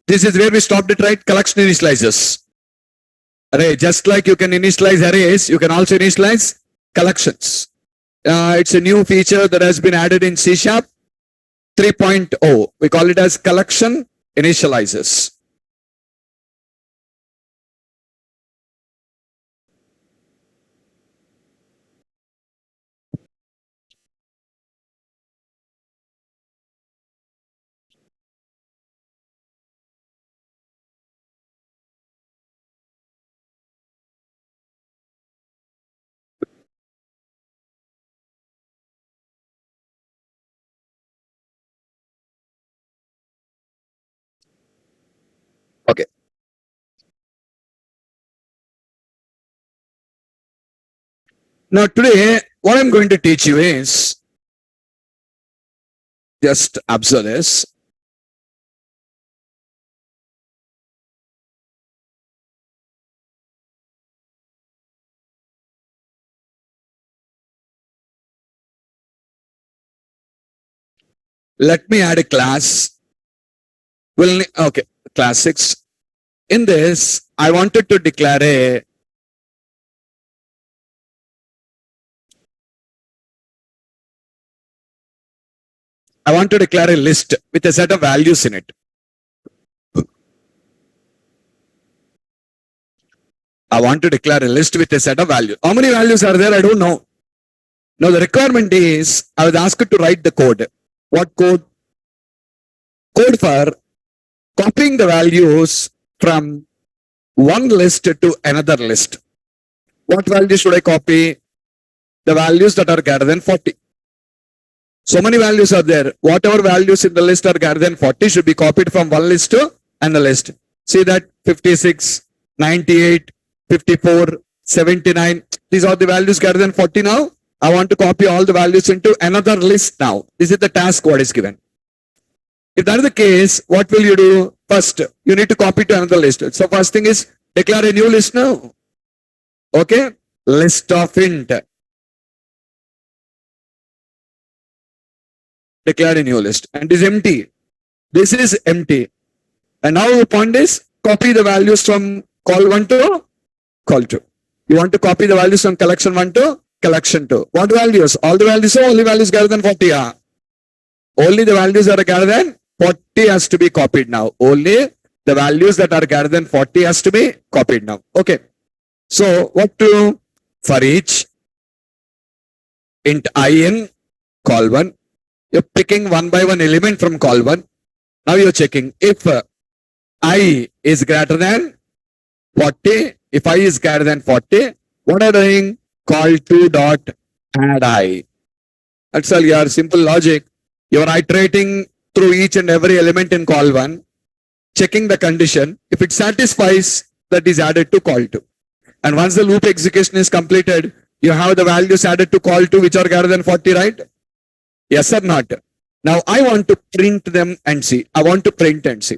This is where we stopped it, right? Collection initializers. Array, just like you can initialize arrays, you can also initialize collections. It's a new feature that has been added in C# 3.0. We call it as collection initializers. Okay. Now today, what I'm going to teach you is, just observe this. Let me add a class. Okay, class 6. In this, I wanted to declare a list with a set of values in it. I want to declare a list with a set of values. How many values are there? I don't know. Now the requirement is, I was asked to write the code. What code? Code for copying the values from one list to another list. What values should I copy? The values that are greater than 40. So many values are there. Whatever values in the list are greater than 40 should be copied from one list to another list. See that 56, 98, 54, 79. These are the values greater than 40 now. I want to copy all the values into another list now. This is the task what is given. If that is the case, what will you do? First, you need to copy to another list. So first thing is declare a new list now. Okay, list of int. Declare a new list and is empty. This is empty. And now the point is copy the values from call 1 to call 2. You want to copy the values from collection 1 to collection 2. What values? All the values. So only values greater than 40. Only the values that are greater than 40 has to be copied now. Only the values that are greater than 40 has to be copied now. Okay. So what to do? For each int I in call 1. You're picking one by one element from call 1. Now you're checking if I is greater than 40. If I is greater than 40, what are you doing? Call 2 dot add I. That's all your simple logic. You're iterating through each and every element in call 1, checking the condition. If it satisfies, that is added to call 2. And once the loop execution is completed, you have the values added to call 2 which are greater than 40, right? Yes or not? Now I want to print them and see. I want to print and see.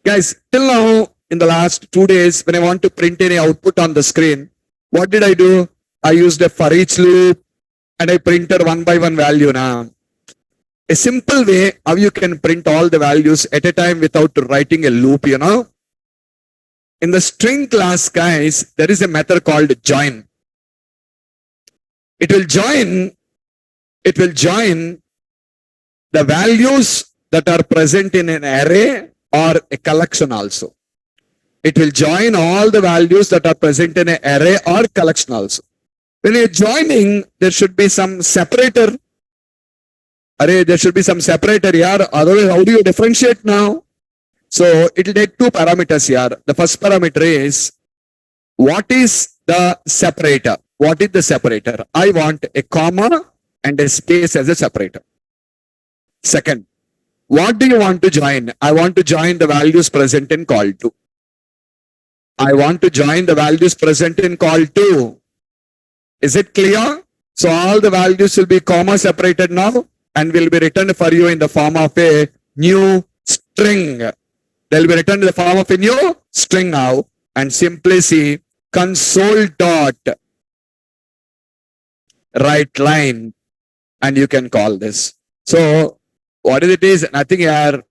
Guys, till now, in the last 2 days, when I want to print any output on the screen, what did I do? I used a for each loop and I printed one by one value now. A simple way how you can print all the values at a time without writing a loop, you know. In the string class, guys, there is a method called join. It will join the values that are present in an array or a collection also. It will join all the values that are present in an array or collection also. When you're joining, there should be some separator. Array, there should be some separator here. Otherwise, how do you differentiate now? So it will take 2 parameters here. The first parameter is, what is the separator? What is the separator? I want a comma and a space as a separator. Second, what do you want to join? I want to join the values present in call 2. I want to join the values present in call 2. Is it clear? So all the values will be comma separated now and will be returned for you in the form of a new string. They'll be returned in the form of a new string now, and simply see console dot write line, and you can call this. So what is it is? Nothing here.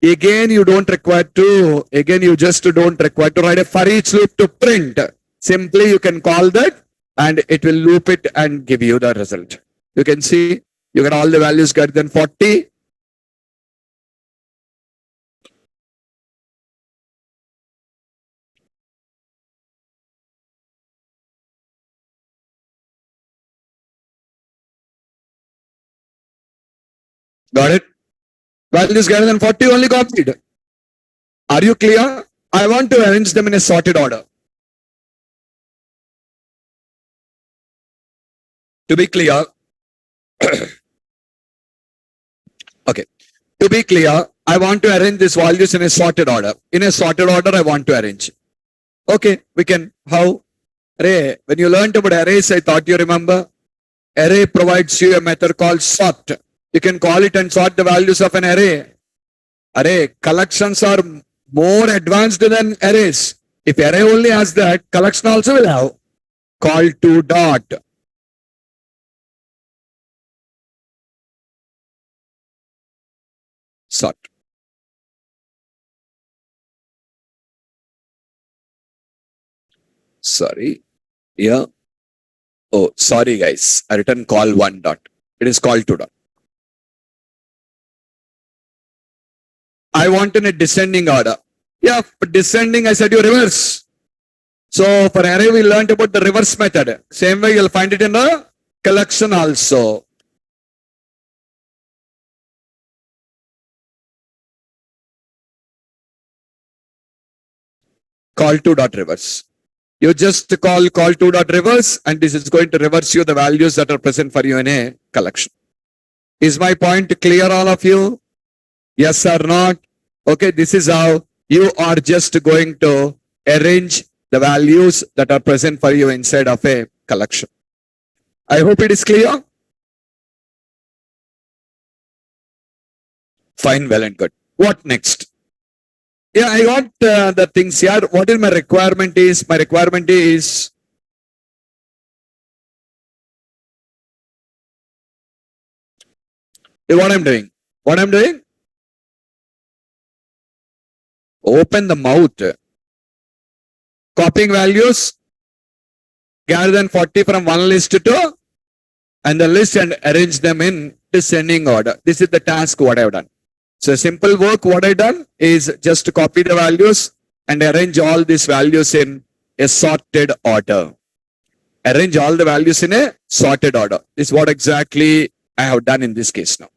Again, you don't require to, again, you just don't require to write a for each loop to print. Simply you can call that and it will loop it and give you the result. You can see you get all the values greater than 40. Got it? Values greater than 40 only copied. Are you clear? I want to arrange them in a sorted order. To be clear, okay. To be clear, I want to arrange these values in a sorted order. In a sorted order, I want to arrange. Okay, we can. How? Array. When you learned about arrays, I thought you remember. Array provides you a method called sort. You can call it and sort the values of an array. Array collections are more advanced than arrays. If array only has that, collection also will have. Call to dot. Sort. Sorry. Yeah. Oh, sorry guys. I written call one dot. It is call two dot. I want in a descending order. Yeah, but descending, I said you reverse. So for array, we learned about the reverse method. Same way, you'll find it in the collection also. Call to dot reverse. You just call to dot reverse, and this is going to reverse you the values that are present for you in a collection. Is my point clear, all of you? Yes or not? Okay, this is how you are just going to arrange the values that are present for you inside of a collection. I hope it is clear. Fine, well and good. What next? Yeah, I got the things here. What is my requirement is? My requirement is what I'm doing. What I'm doing? Open the mouth. Copying values greater than 40 from one list to and the list and arrange them in descending order. This is the task what I've done. So simple work what I've done is just to copy the values and arrange all these values in a sorted order. Arrange all the values in a sorted order. This is what exactly I have done in this case now.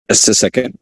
Just a second.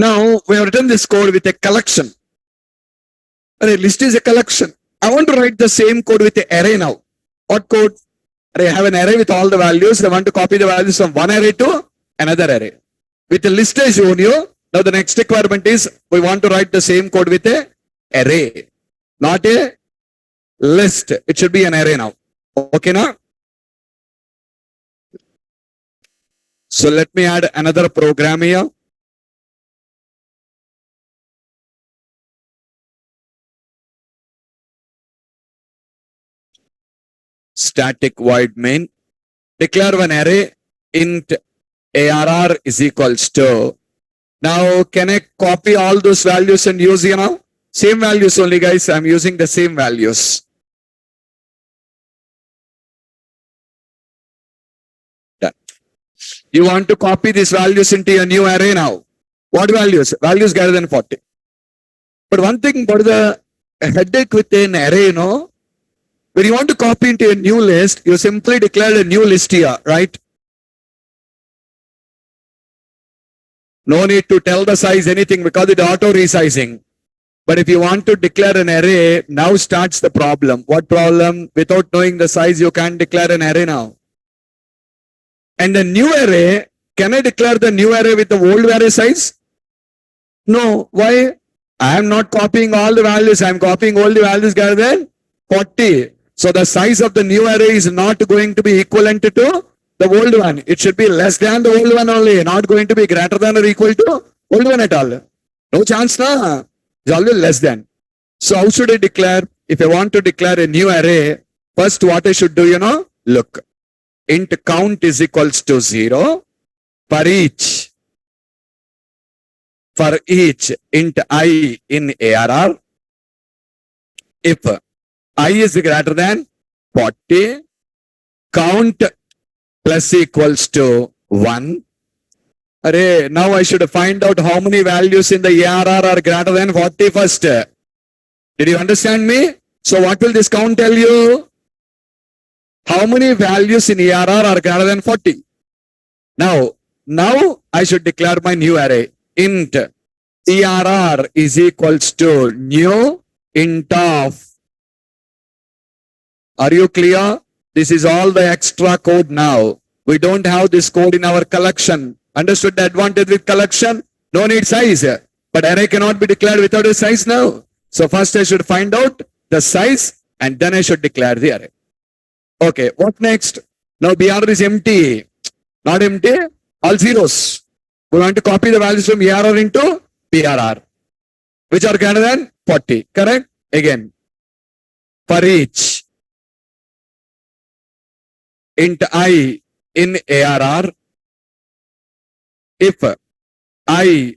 Now we have written this code with a collection. A list is a collection. I want to write the same code with the array now. What code? I have an array with all the values. I want to copy the values from one array to another array. With a list as shown you. Now the next requirement is we want to write the same code with a array, not a list. It should be an array now. Okay now? So let me add another program here. Static void main. Declare one array int arr is equals to. Now can I copy all those values and use here now? Same values only, guys. I'm using the same values. Done. You want to copy these values into a new array now. What values? Values greater than 40. But one thing about the headache with an array, you know, when you want to copy into a new list, you simply declare a new list here, right? No need to tell the size anything because it's auto resizing. But if you want to declare an array, now starts the problem. What problem? Without knowing the size, you can't declare an array now. And the new array, can I declare the new array with the old array size? No. Why? I am not copying all the values. I am copying all the values greater than 40. So the size of the new array is not going to be equivalent to the old one. It should be less than the old one only, not going to be greater than or equal to old one at all. No chance, na? It's always less than. So how should I declare? If I want to declare a new array, first what I should do, you know, look. Int count is equals to 0 for each int I in arr. If I is greater than 40, count plus equals to 1. Array, now I should find out how many values in the ARR are greater than 40 first. Did you understand me? So what will this count tell you? How many values in ARR are greater than 40? Now I should declare my new array. Int ARR is equals to new int of. Are you clear? This is all the extra code now. We don't have this code in our collection. Understood the advantage with collection? No need size. But array cannot be declared without a size now. So first I should find out the size and then I should declare the array. Okay, what next? Now BR is empty. Not empty, all zeros. We want to copy the values from ARR into PRR, which are greater than 40. Correct? Again, for each int I in ARR, if I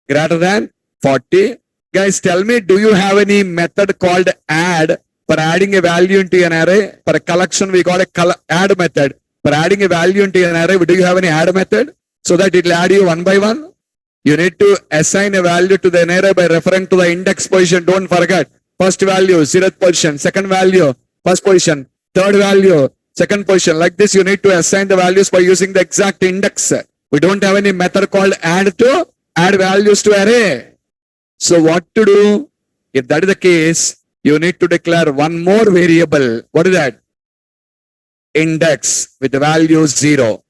greater than 40, guys tell me, do you have any method called add for adding a value into an array? For a collection, we got a add method. For adding a value into an array, do you have any add method? So that it will add you one by one? You need to assign a value to the array by referring to the index position. Don't forget. First value, 0th position. Second value, first position. Third value, second position. Like this, you need to assign the values by using the exact index. We don't have any method called add to add values to array. So what to do? If that is the case, you need to declare one more variable. What is that? Index with the value 0.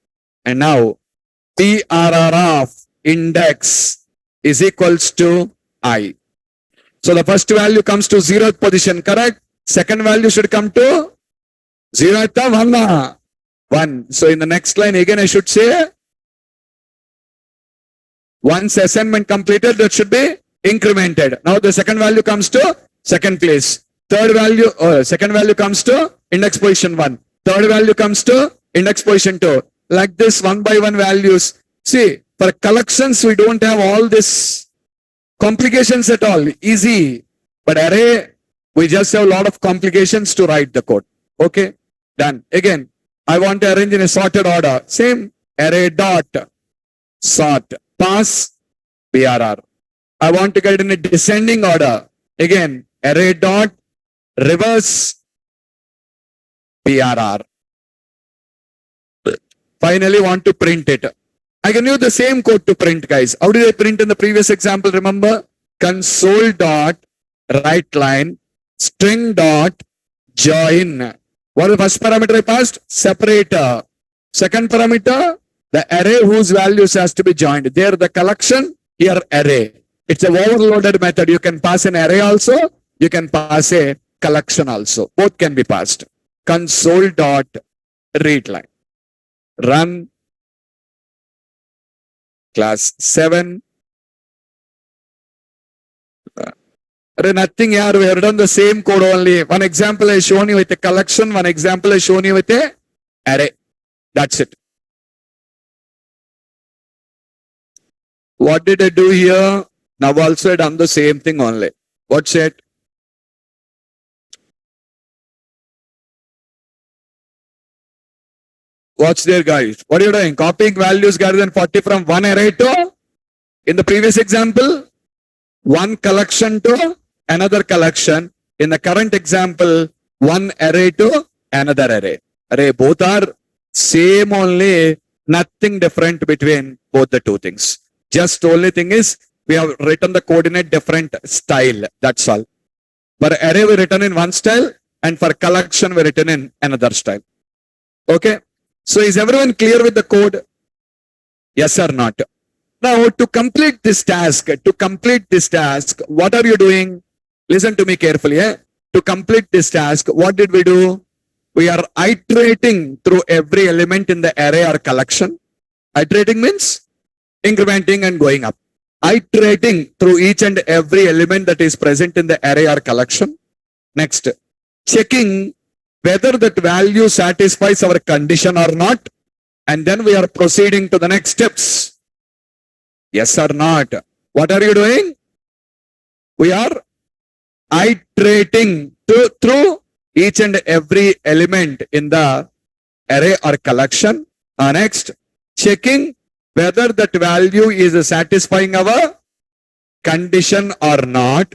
And now PRR of index is equals to I. So the first value comes to 0th position, correct? Second value should come to 0th 1. So in the next line again I should say, once assignment completed, that should be incremented. Now the second value comes to second place. Third value, second value comes to index position 1. Third value comes to index position 2. Like this, one by one values. See, for collections, we don't have all this complications at all. Easy. But array, we just have a lot of complications to write the code. Okay, done. Again, I want to arrange in a sorted order. Same, array dot sort. Pass BRR. I want to get in a descending order. Again, array dot reverse BRR. Finally, want to print it. I can use the same code to print, guys. How did I print in the previous example? Remember, console dot write line string dot join. What is the first parameter I passed? Separator. Second parameter, the array whose values has to be joined. There the collection, here array. It's a overloaded method. You can pass an array also. You can pass a collection also. Both can be passed. Console dot read line. Run class 7. Nothing here. We have done the same code only. One example I shown you with a collection. One example I shown you with a array. That's it. What did I do here? Now also I done the same thing only. What's it? What's there, guys? What are you doing? Copying values greater than 40 from one array to, in the previous example, one collection to another collection. In the current example, one array to another array. Array, both are same only, nothing different between both the two things. Just only thing is, we have written the coordinate different style. That's all. For array, we written in one style, and for collection, we written in another style. Okay. So is everyone clear with the code? Yes or not? Now to complete this task, what are you doing? Listen to me carefully. To complete this task, what did we do? We are iterating through every element in the array or collection. Iterating means incrementing and going up. Iterating through each and every element that is present in the array or collection. Next, checking whether that value satisfies our condition or not, and then we are proceeding to the next steps. Yes or not? What are you doing? We are iterating through each and every element in the array or collection. Next, checking whether that value is satisfying our condition or not.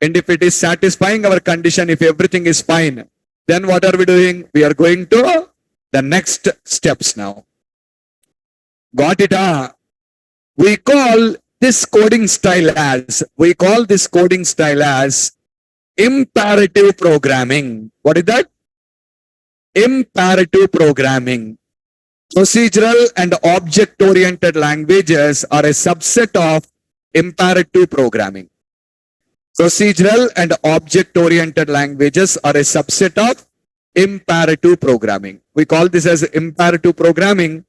And if it is satisfying our condition, if everything is fine, then what are we doing? We are going to the next steps now. Got it? We call this coding style as imperative programming. What is that? Imperative programming. Procedural and object-oriented languages are a subset of imperative programming. Procedural and object-oriented languages are a subset of imperative programming. We call this as imperative programming,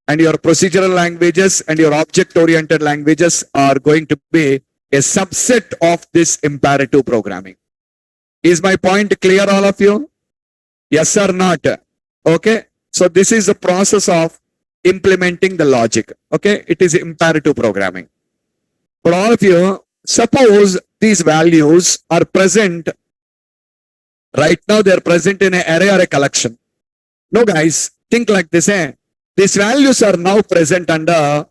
and your procedural languages and your object-oriented languages are going to be a subset of this imperative programming. Is my point clear, all of you? Yes or not? Okay. So this is the process of implementing the logic. Okay. It is imperative programming. For all of you, suppose these values are present. Right now they are present in an array or a collection. No, guys, think like this. These values are now present under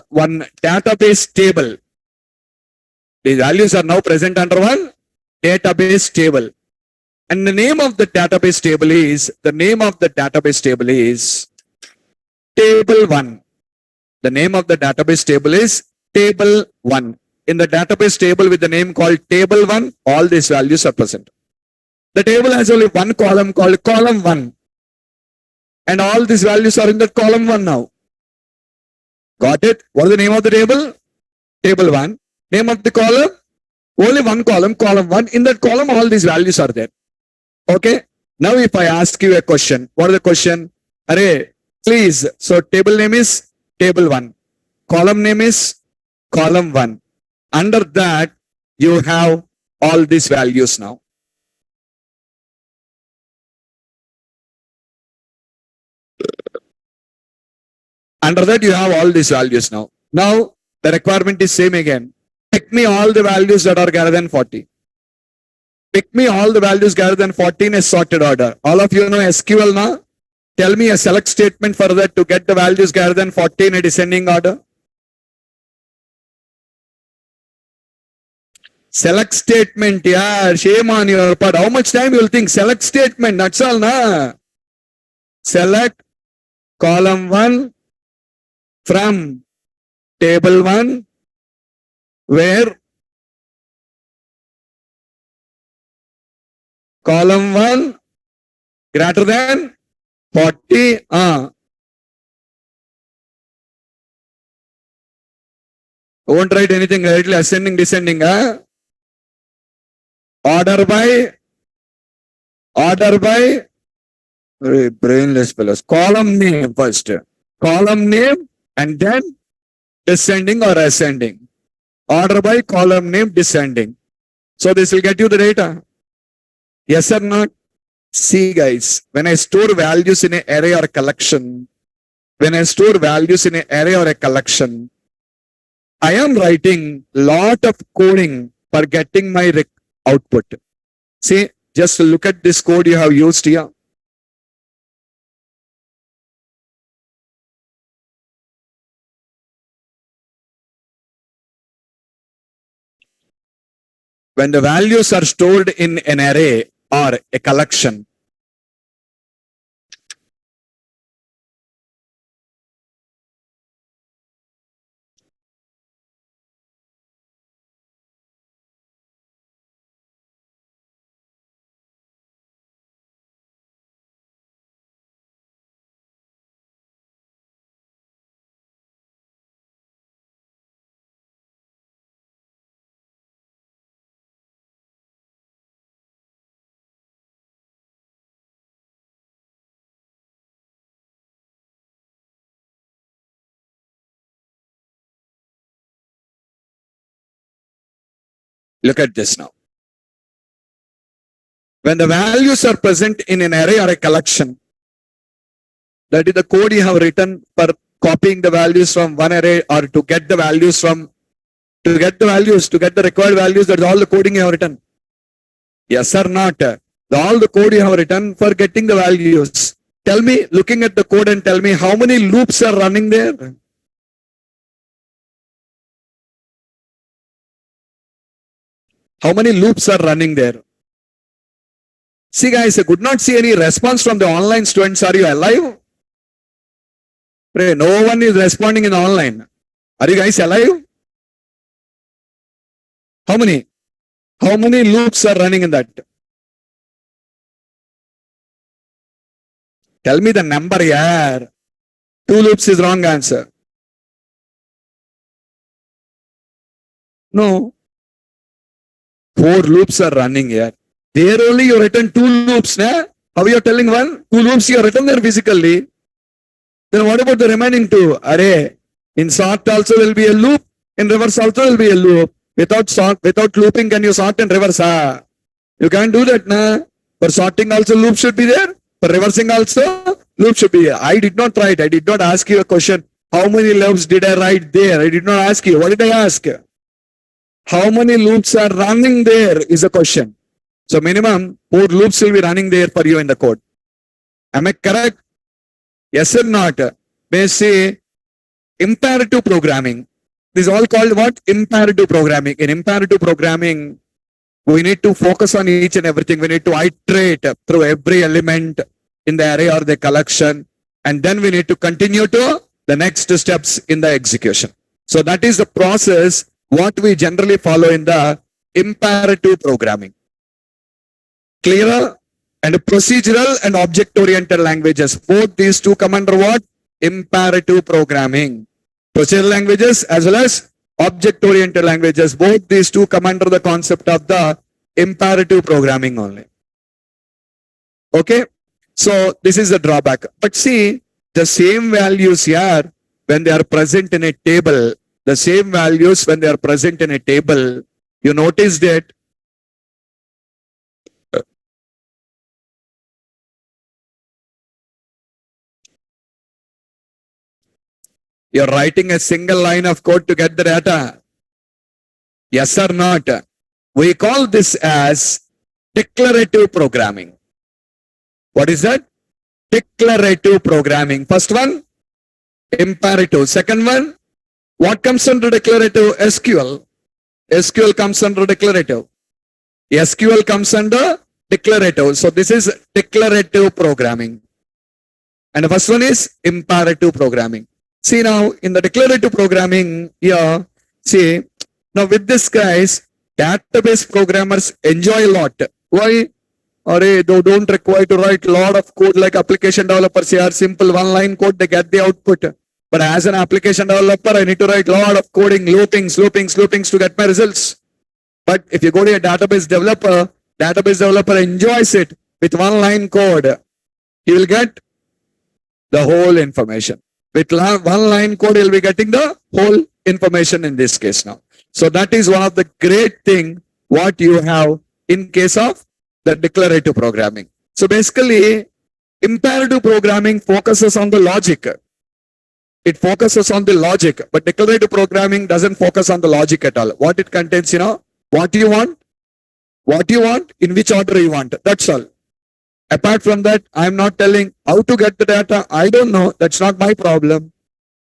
one database table. These values are now present under one database table. And the name of the database table is table 1. The name of the database table is table 1. In the database table with the name called table 1, all these values are present. The table has only one column called column 1. And all these values are in that column 1 now. Got it? What is the name of the table? Table 1. Name of the column? Only one column, column 1. In that column, all these values are there. Okay? Now if I ask you a question, what is the question? Array, please. So table name is table 1. Column name is column 1. Under that, you have all these values now. Under that, you have all these values now. Now, the requirement is same again. Pick me all the values that are greater than 40. Pick me all the values greater than 40 in a sorted order. All of you know SQL now? Tell me a select statement for that to get the values greater than 40 in a descending order. Select statement, yeah, shame on your part. How much time you will think? Select statement, that's all, na? select column 1 from table 1 where column 1 greater than 40. Won't write anything directly ascending, descending. Order by brainless fellows. Column name first. Column name and then descending or ascending. Order by column name descending. So this will get you the data. Yes or not? See guys, when I store values in an array or a collection, I am writing lot of coding for getting my output. See, just look at this code you have used here. When the values are stored in an array or a collection, look at this now. When the values are present in an array or a collection, that is the code you have written for copying the values from one array or to get the values from, to get the required values, that's all the coding you have written. Yes or not? All the code you have written for getting the values. Tell me, looking at the code and tell me how many loops are running there? How many loops are running there? See guys, I could not see any response from the online students. Are you alive? No one is responding in online. Are you guys alive? How many? How many loops are running in that? Tell me the number, yeah. 2 loops is wrong answer. No. 4 loops are running here. There only you written 2 loops. Nah? How you are telling 1? 2 loops you are written there physically. Then what about the remaining 2? Array. In sort also will be a loop. In reverse also will be a loop. Without looping, can you sort in reverse? You can't do that. Nah? For sorting also loop should be there. For reversing also loop should be there. I did not write. I did not ask you a question. How many loops did I write there? I did not ask you. What did I ask? How many loops are running there is a question. So minimum 4 loops will be running there for you in the code. Am I correct? Yes or not? May say imperative programming. This is all called what? Imperative programming. In imperative programming, we need to focus on each and everything. We need to iterate through every element in the array or the collection. And then we need to continue to the next steps in the execution. So that is the process what we generally follow in the imperative programming. Clearer? And procedural and object-oriented languages. Both these two come under what? Imperative programming. Procedural languages as well as object-oriented languages. Both these two come under the concept of the imperative programming only. Okay? So this is the drawback. But see, the same values here, when they are present in a table, the same values when they are present in a table, you notice that you're writing a single line of code to get the data. Yes or not? We call this as declarative programming. What is that? Declarative programming. First one, imperative. Second one, what comes under declarative? SQL. SQL comes under declarative. SQL comes under declarative. So this is declarative programming. And the first one is imperative programming. See now in the declarative programming here, see now with this guys, database programmers enjoy a lot. Why? Or they don't require to write a lot of code like application developers here. Simple one line code, they get the output. But as an application developer, I need to write a lot of coding, loopings to get my results. But if you go to a database developer enjoys it with one line code. He will get the whole information. With one line code, he'll be getting the whole information in this case now. So that is one of the great thing what you have in case of the declarative programming. So basically, imperative programming focuses on the logic. It focuses on the logic, but declarative programming doesn't focus on the logic at all. What it contains, what you want, in which order you want. That's all. Apart from that, I'm not telling how to get the data. I don't know. That's not my problem.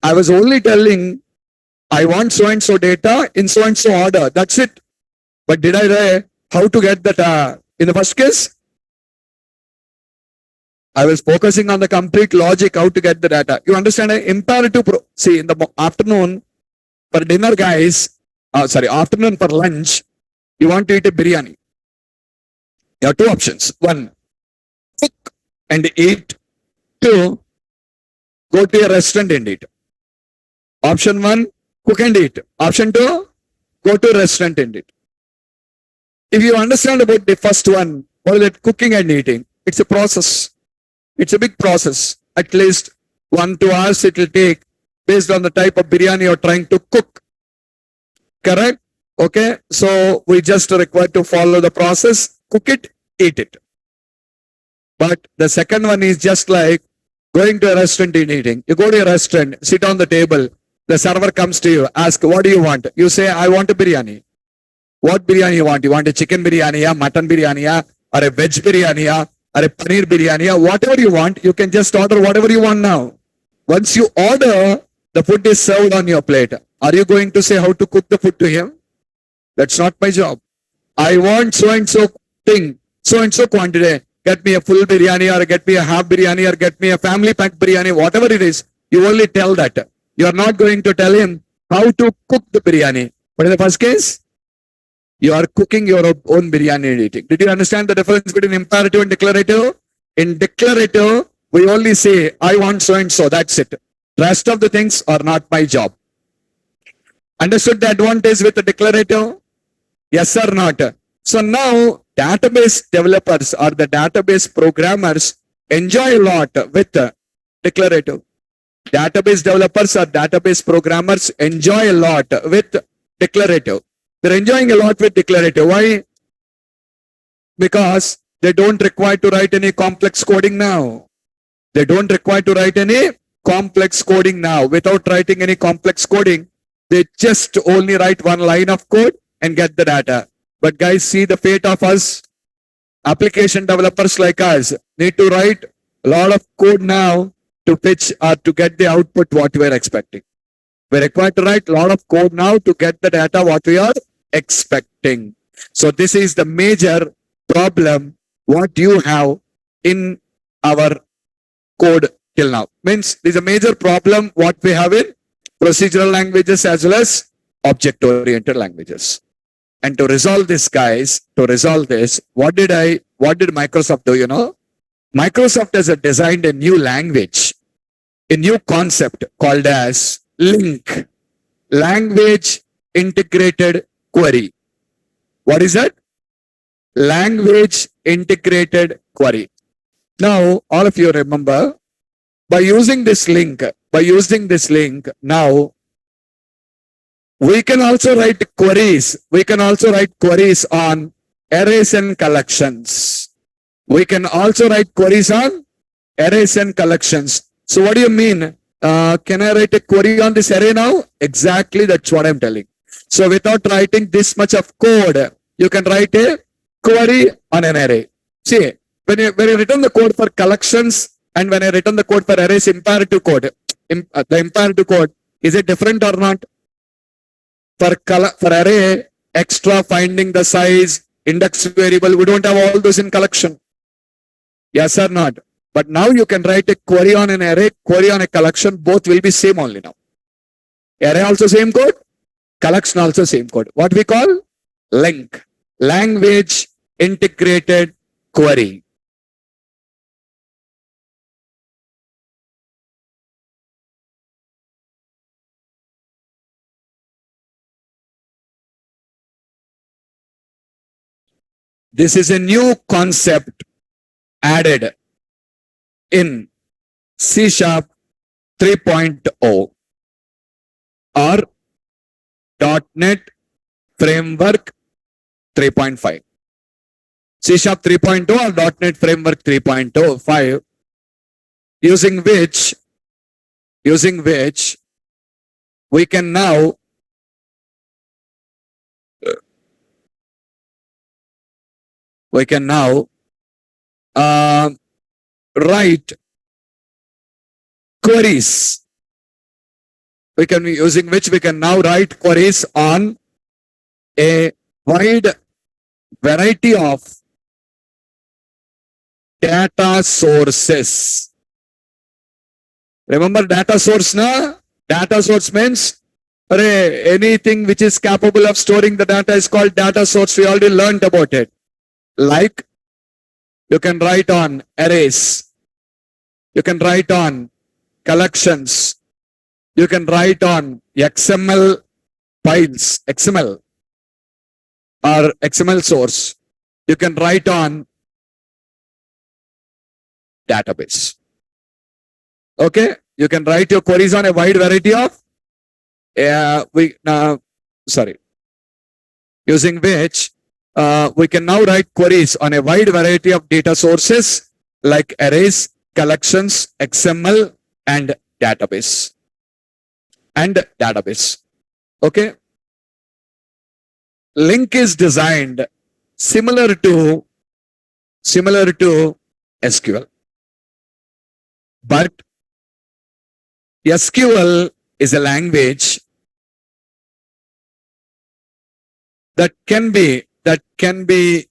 I was only telling I want so and so data in so and so order. That's it. But did I say how to get that? In the first case, I was focusing on the complete logic, how to get the data. You understand? Imperative. See, in the afternoon, for dinner, guys, afternoon for lunch, you want to eat a biryani. You have two options. One, cook and eat. Two, go to a restaurant and eat. Option one, cook and eat. Option two, go to a restaurant and eat. If you understand about the first one, what is it? Cooking and eating. It's a process. It's a big process. At least 1-2 hours it will take based on the type of biryani you're trying to cook. Correct? Okay. So we just require to follow the process, cook it, eat it. But the second one is just like going to a restaurant and eating. You go to a restaurant, sit on the table. The server comes to you, ask, what do you want? You say, I want a biryani. What biryani you want? You want a chicken biryani, mutton biryani, or a veg biryani, or a paneer biryani, whatever you want, you can just order whatever you want now. Once you order, the food is served on your plate. Are you going to say how to cook the food to him? That's not my job. I want so and so thing, so and so quantity. Get me a full biryani, or get me a half biryani, or get me a family pack biryani, whatever it is. You only tell that. You are not going to tell him how to cook the biryani. But in the first case, you are cooking your own biryani and eating. Did you understand the difference between imperative and declarative? In declarative, we only say, I want so and so. That's it. Rest of the things are not my job. Understood the advantage with the declarative? Yes or not? So now, database developers or the database programmers enjoy a lot with declarative. Database developers or database programmers enjoy a lot with declarative. They're enjoying a lot with declarative. Why? Because they don't require to write any complex coding now. They don't require to write any complex coding now. Without writing any complex coding, they just only write one line of code and get the data. But guys, see the fate of us. Application developers like us need to write a lot of code now to fetch or to get the output what we are expecting. We require to write a lot of code now to get the data what we are expecting. So this is the major problem what you have in our code till now. Means there's a major problem what we have in procedural languages as well as object-oriented languages. And to resolve this, guys, to resolve this, what did Microsoft do, Microsoft has designed a new language, a new concept called as LINQ, Language Integrated Query. What is that? Language Integrated Query. Now, all of you remember, by using this link, now, we can also write queries. We can also write queries on arrays and collections. We can also write queries on arrays and collections. So what do you mean? Can I write a query on this array now? Exactly, that's what I'm telling. So without writing this much of code, you can write a query on an array. See, when you return the code for collections and when I return the code for arrays, imperative code, the imperative code, is it different or not? For array, extra finding the size, index variable, we don't have all those in collection. Yes or not? But now you can write a query on an array, query on a collection, both will be same only now. Array also same code, collection also same code. What we call LINQ, language integrated query. This is a new concept added in C# 3.0 or .NET Framework 3.5. C# 3.0 or .NET Framework 3.05, using which we can now write queries. We can now write queries on a wide variety of data sources. Remember data source na? Data source means anything which is capable of storing the data is called data source. We already learned about it. Like you can write on arrays, you can write on collections, you can write on XML files, XML or XML source, you can write on database. Okay, you can write your queries on a wide variety of using which we can now write queries on a wide variety of data sources like arrays, collections, XML, and database. Okay. LINQ is designed similar to SQL, but SQL is a language that can be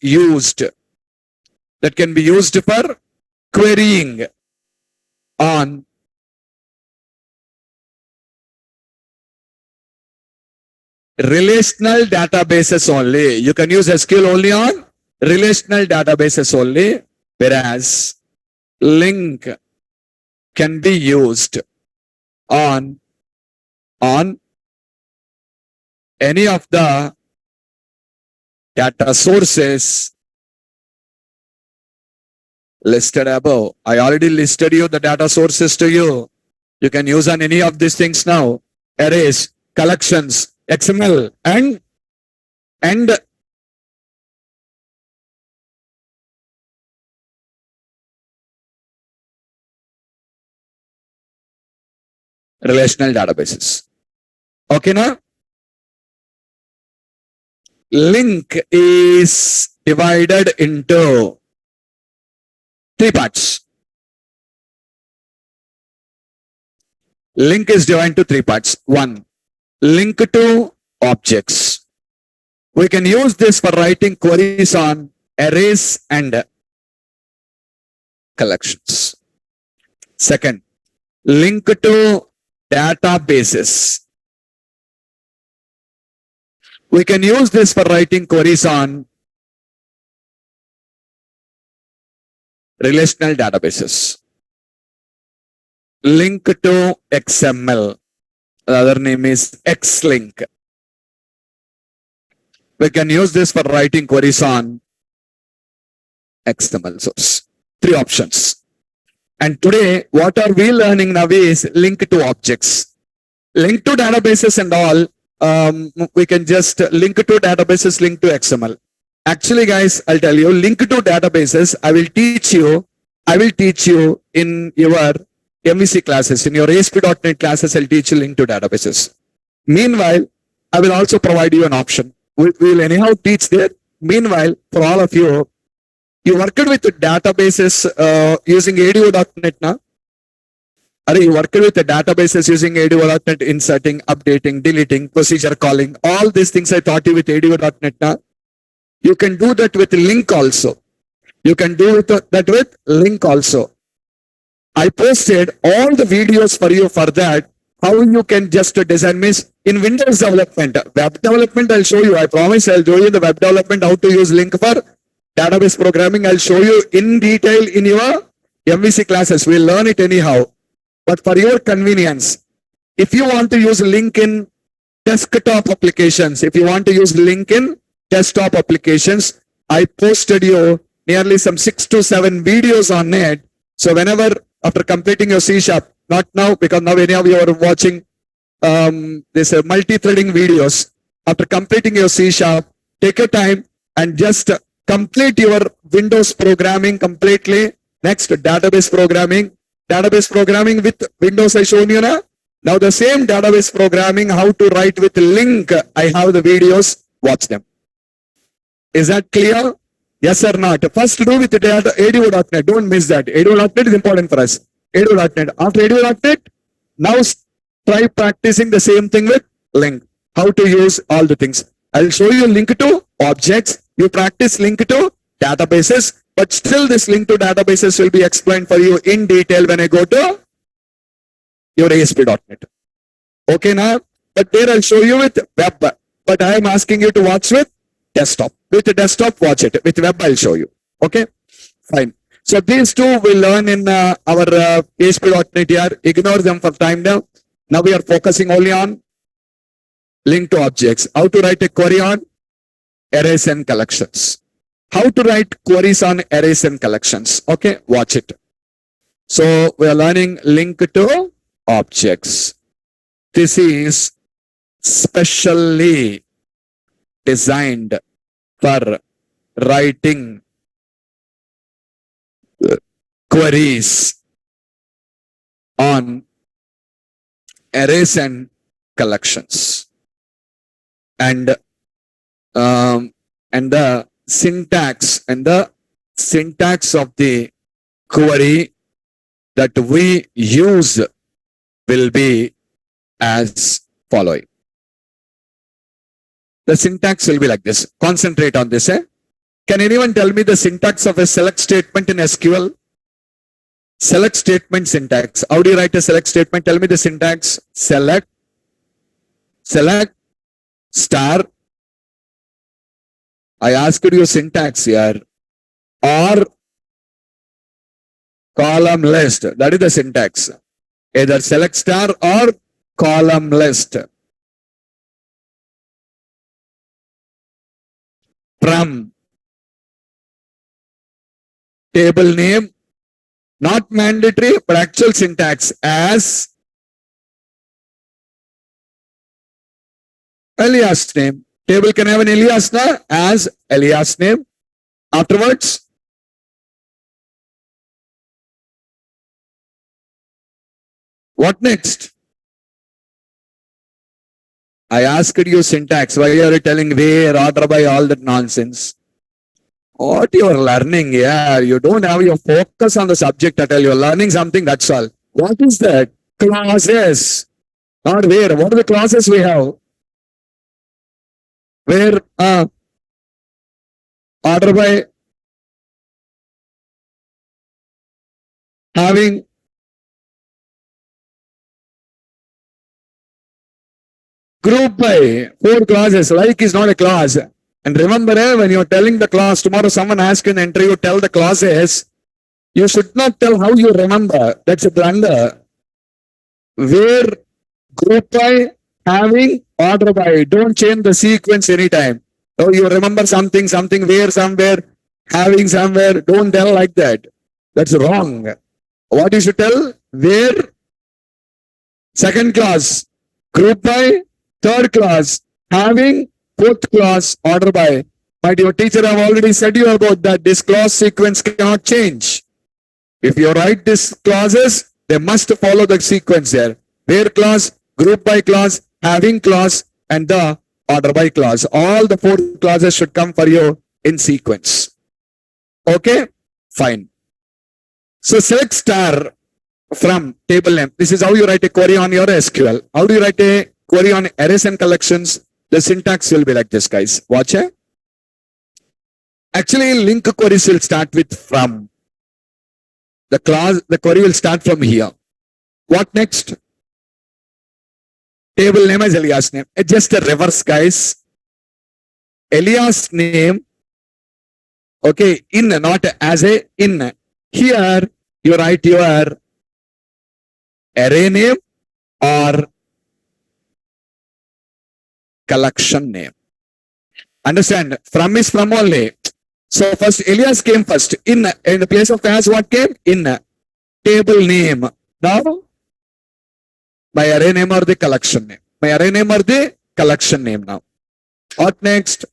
used for querying on relational databases only. You can use SQL only on relational databases only, whereas LINQ can be used on any of the data sources listed above. I already listed you the data sources to you. You can use on any of these things now. Arrays, collections, XML, and relational databases. Okay, now? LINQ is divided into three parts. LINQ is divided into three parts. One, LINQ to objects. We can use this for writing queries on arrays and collections. Second, LINQ to databases. We can use this for writing queries on relational databases. LINQ to XML. The other name is XLINQ. We can use this for writing queries on XML source. Three options. And today, what are we learning now is LINQ to objects. LINQ to databases and all, we can just link to databases, link to XML. Actually, guys, I'll tell you, link to databases, I will teach you in your MVC classes, in your ASP.NET classes, I'll teach you link to databases. Meanwhile, I will also provide you an option. We will anyhow teach there. Meanwhile, for all of you, you worked with databases using ADO.NET now. You worked with the databases using ADO.NET, inserting, updating, deleting, procedure calling, all these things I taught you with ADO.NET now. You can do that with LINQ also. You can do that with LINQ also. I posted all the videos for you for that. How you can just design means in Windows development, web development. I'll show you. I promise I'll show you the web development, how to use link for database programming. I'll show you in detail in your MVC classes. We'll learn it anyhow. But for your convenience, if you want to use link in desktop applications, if you want to use link in desktop applications, I posted you nearly some 6 to 7 videos on it. So whenever after completing your C#, not now because now any of you are watching this multi-threading videos. After completing your C#, take your time and just complete your Windows programming completely. Next, database programming. Database programming with Windows I shown you now. Now the same database programming, how to write with link. I have the videos. Watch them. Is that clear? Yes or not? First do with edu.net. Don't miss that. Edu.net is important for us. Edu.net. After edu.net, now try practicing the same thing with link. How to use all the things. I'll show you link to objects. You practice link to databases. But still this link to databases will be explained for you in detail when I go to your ASP.NET. Okay now? But there I'll show you with web. But I am asking you to watch with desktop. With the desktop, watch it. With web, I'll show you. Okay? Fine. So these two we'll learn in our ASP.NET here. Ignore them for time now. Now we are focusing only on link to objects. How to write a query on arrays and collections. How to write queries on arrays and collections. Okay? Watch it. So we are learning link to objects. This is specially designed for writing queries on arrays and collections. And the syntax of the query that we use will be as following. The syntax will be like this. Concentrate on this. Can anyone tell me the syntax of a select statement in SQL? Select statement syntax. How do you write a select statement? Tell me the syntax. Select, star. I asked you syntax here. Or column list. That is the syntax. Either select star or column list. From table name, not mandatory, but actual syntax as alias name. Table can have an alias na as alias name. Afterwards, what next? I asked you syntax. Why are you telling where, order by, all that nonsense? What you are learning? Yeah, you don't have your focus on the subject at all. You're learning something, that's all. What is that? Clauses. Not where. What are the clauses we have? Where order by, having, group by, 4 clauses. Like is not a clause. And remember, when you're telling the clause, tomorrow someone asks in the interview, tell the clauses. You should not tell how you remember. That's a blunder. Where, group by, having, order by. Don't change the sequence anytime. So you remember something, where, somewhere, having, somewhere. Don't tell like that. That's wrong. What you should tell? Where, second clause, group by, third clause, having, fourth clause, order by. But your teacher have already said you about that. This clause sequence cannot change. If you write these clauses, they must follow the sequence there. Where clause, group by clause, having clause, and the order by clause. All the 4 clauses should come for you in sequence. Okay? Fine. So select star from table name. This is how you write a query on your SQL. How do you write a query on arrays and collections? The syntax will be like this, guys. Watch it. Actually, link queries will start with from. the query will start from here. What next? Table name as Elias name. It's just a reverse, guys. Elias name, okay, in, not as a in. Here, you write your array name or collection name. Understand? From is from only. So first Elias came first. In the place of as what came? In. Table name. Now, my array name or the collection name. My array name or the collection name now. What next?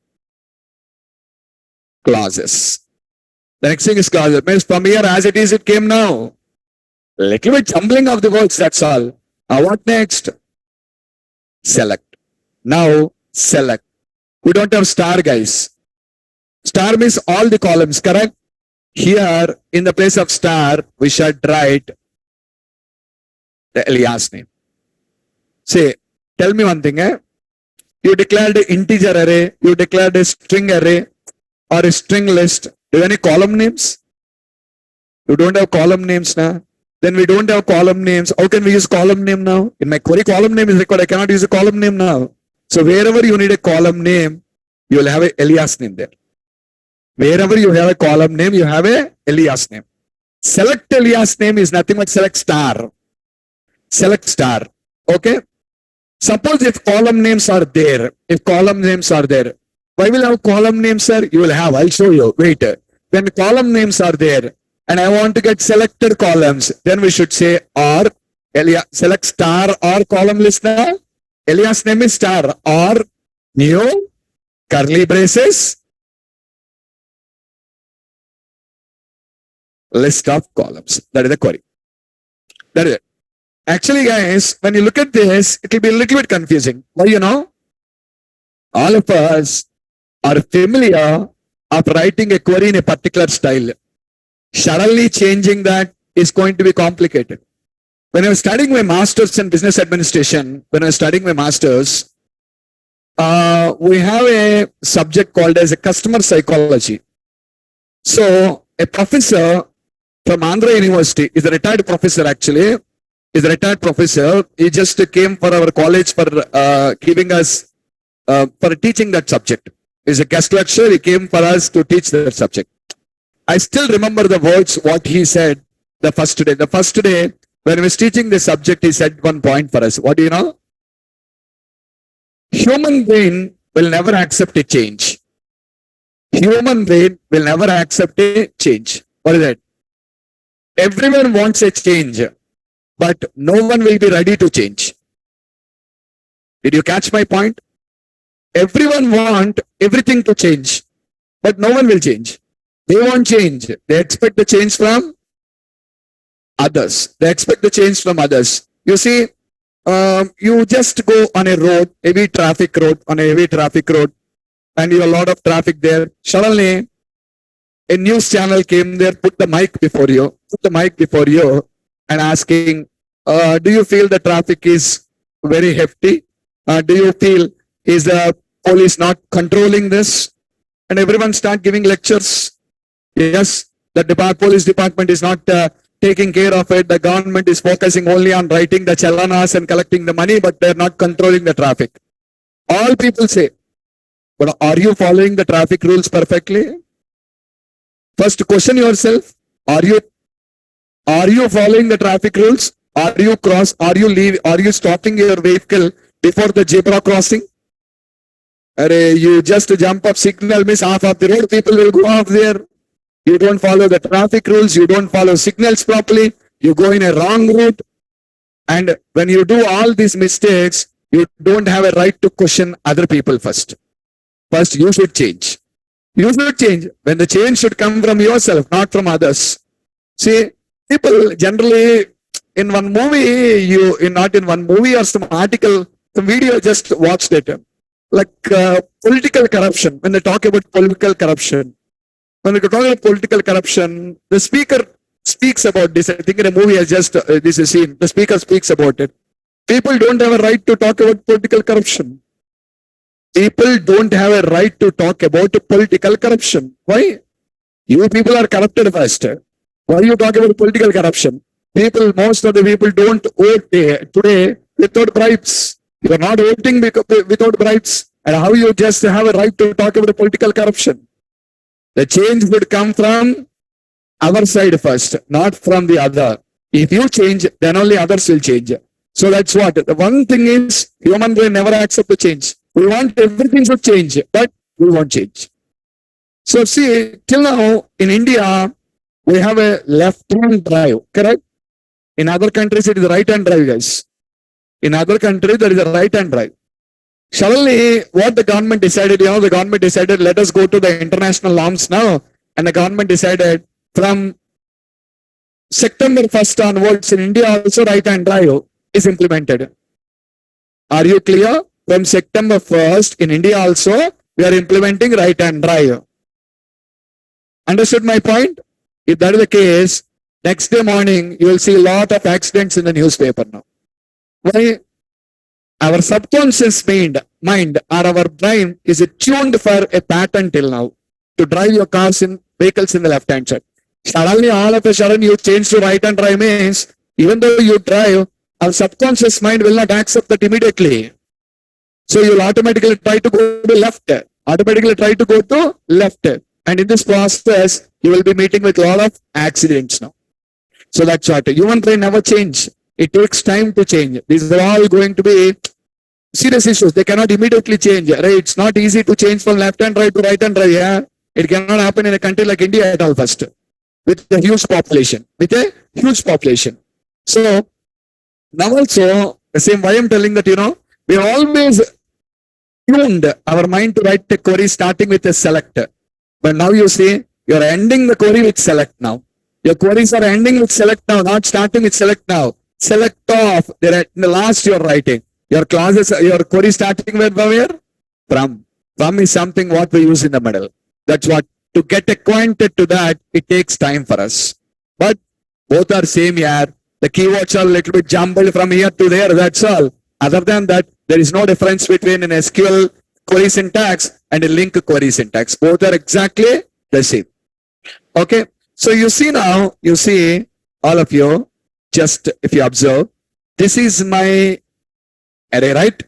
Clauses. The next thing is clauses. Means from here as it is, it came now. Little bit jumbling of the words, that's all. What next? Select. Now, select. We don't have star, guys. Star means all the columns, correct? Here, in the place of star, we should write the Elias name. Say, tell me one thing, You declared an integer array, you declared a string array, or a string list. Do you have any column names? You don't have column names now. Then we don't have column names. How can we use column name now? In my query, column name is required. I cannot use a column name now. So wherever you need a column name, you will have a Elias name there. Wherever you have a column name, you have a Elias name. Select Elias name is nothing but select star. Select star. Okay. Suppose if column names are there, why will I have column names, sir? You will have, I'll show you. Wait. When column names are there, and I want to get selected columns, then we should say or select star or column list now. Elias name is star or new curly braces list of columns. That is the query. That is it. Actually, guys, when you look at this, it will be a little bit confusing. Why, all of us are familiar of writing a query in a particular style. Suddenly changing that is going to be complicated. When I was studying my master's in business administration, we have a subject called as a customer psychology. So a professor from Andhra University is a retired professor actually. He just came for our college for giving us for teaching that subject. He's a guest lecturer. He came for us to teach that subject. I still remember the words what he said the first day. The first day when he was teaching the subject, he said one point for us. What do you know? Human brain will never accept a change. Human brain will never accept a change. What is that? Everyone wants a change, but no one will be ready to change. Did you catch my point? Everyone wants everything to change, but no one will change. They won't change. They expect the change from others. You see, you just go on a road, heavy traffic road, and you have a lot of traffic there. Suddenly, a news channel came there, put the mic before you, and asking, do you feel the traffic is very hefty? Do you feel is the police not controlling this? And everyone start giving lectures. Yes, the police department is not taking care of it. The government is focusing only on writing the chalanas and collecting the money, but they're not controlling the traffic. All people say, but are you following the traffic rules perfectly? First question yourself, are you following the traffic rules? Are you stopping your vehicle before the zebra crossing? You just jump up signal, miss half of the road, people will go off there. You don't follow the traffic rules, you don't follow signals properly, you go in a wrong route. And when you do all these mistakes, you don't have a right to question other people first. First, you should change. When the change should come from yourself, not from others. See, people generally in one movie, not in one movie or some article, some video, just watched it. Like political corruption, when they talk about political corruption. When we talk about political corruption, the speaker speaks about this. I think in a movie, this is seen. The speaker speaks about it. People don't have a right to talk about political corruption. People don't have a right to talk about political corruption. Why? You people are corrupted first. Why you talk about political corruption? People, most of the people don't vote today without bribes. You are not voting without bribes. And how you just have a right to talk about political corruption? The change would come from our side first, not from the other. If you change, then only others will change. So that's what. The one thing is, human will never accept the change. We want everything to change, but we won't change. So see, till now in India, we have a left-hand drive, correct? In other countries, it is a right-hand drive, guys. In other countries, there is a right-hand drive. Suddenly, what the government decided, the government decided, let us go to the international norms now. And the government decided from September 1st onwards in India, also right-hand drive is implemented. Are you clear? From September 1st in India also, we are implementing right-hand drive. Understood my point? If that is the case, next day morning, you will see a lot of accidents in the newspaper now. Why? Our subconscious mind or our brain is tuned for a pattern till now to drive your cars in vehicles in the left-hand side. Suddenly, all of a sudden, you change to right-hand drive means, even though you drive, our subconscious mind will not accept that immediately. So you'll automatically try to go to left. And in this process, you will be meeting with a lot of accidents now. So that's what. Human brain never change. It takes time to change. These are all going to be serious issues. They cannot immediately change. Right? It's not easy to change from left-hand drive to right-hand drive. Yeah? It cannot happen in a country like India at all first. With a huge population. So, now also, the same why I'm telling that, we always tuned our mind to write a query starting with a select. But now you see, you're ending the query with select now. Your queries are ending with select now, not starting with select now. Select off. They're at the last you're writing. Your clauses, your query starting with where? From. From is something what we use in the middle. That's what. To get acquainted to that, it takes time for us. But both are same here. The keywords are a little bit jumbled from here to there. That's all. Other than that, there is no difference between an SQL query syntax and a link query syntax. Both are exactly the same. Okay. So you see now, all of you, just if you observe, this is my array, right?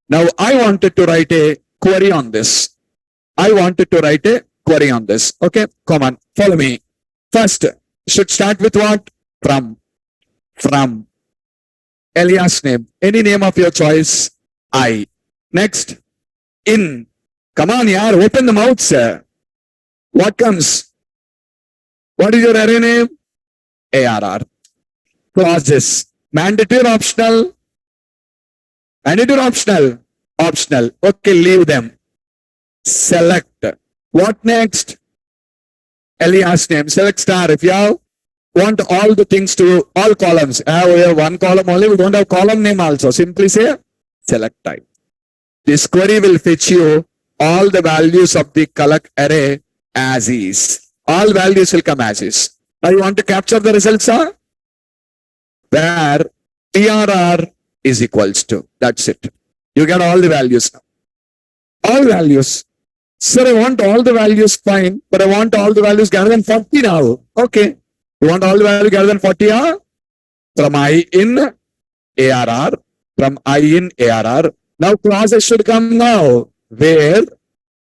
Now I wanted to write a query on this. Okay, come on, follow me. First, should start with what? From. Alias name. Any name of your choice. I. Next, in. Come on, yaar, open the mouth, sir. What comes? What is your array name? ARR. Clauses. Mandatory or optional? Mandatory or optional? Optional. Okay, leave them. Select. What next? Alias name. Select star. If you want all the things to all columns. We have one column only. We don't have column name also. Simply say select type. This query will fetch you all the values of the collect array as is. All values will come as is. Now you want to capture the results, where TRR is equals to. That's it. You get all the values now. All values. Sir, I want all the values, fine, but I want all the values greater than 40 now. Okay. You want all the values greater than 40, huh? From I in ARR. Now clauses should come now. Where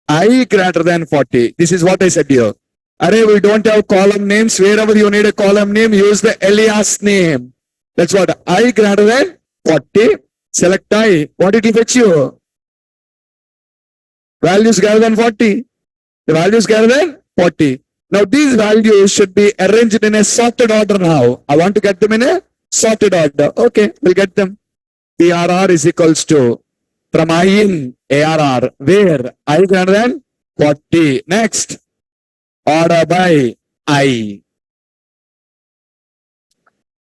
I greater than 40. This is what I said here. Array, we don't have column names. Wherever you need a column name, use the alias name. That's what. I greater than 40. Select I. What did it fetch you? Values greater than 40. The values greater than 40. Now these values should be arranged in a sorted order now. I want to get them in a sorted order. Okay, we'll get them. TRR is equals to from I in ARR. Where? I greater than 40. Next. Order by I.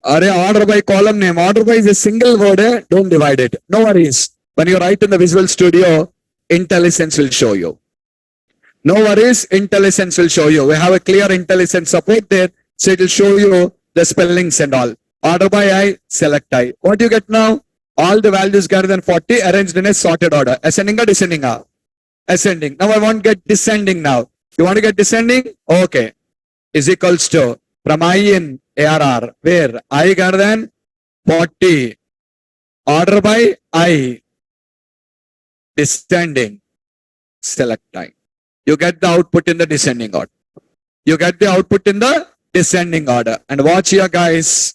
Order by column name. Order by is a single word. Don't divide it. No worries. When you write in the Visual Studio, IntelliSense will show you. No worries, IntelliSense will show you. We have a clear IntelliSense support there, so it will show you the spellings and all. Order by I, select I. What do you get now? All the values greater than 40 arranged in a sorted order. Ascending or descending? Ascending. Now I want to get descending now. You want to get descending? Okay. is equals to from I in ARR, where I greater than 40, order by I, descending, select I. You get the output in the descending order. You get the output in the descending order. And watch here, guys.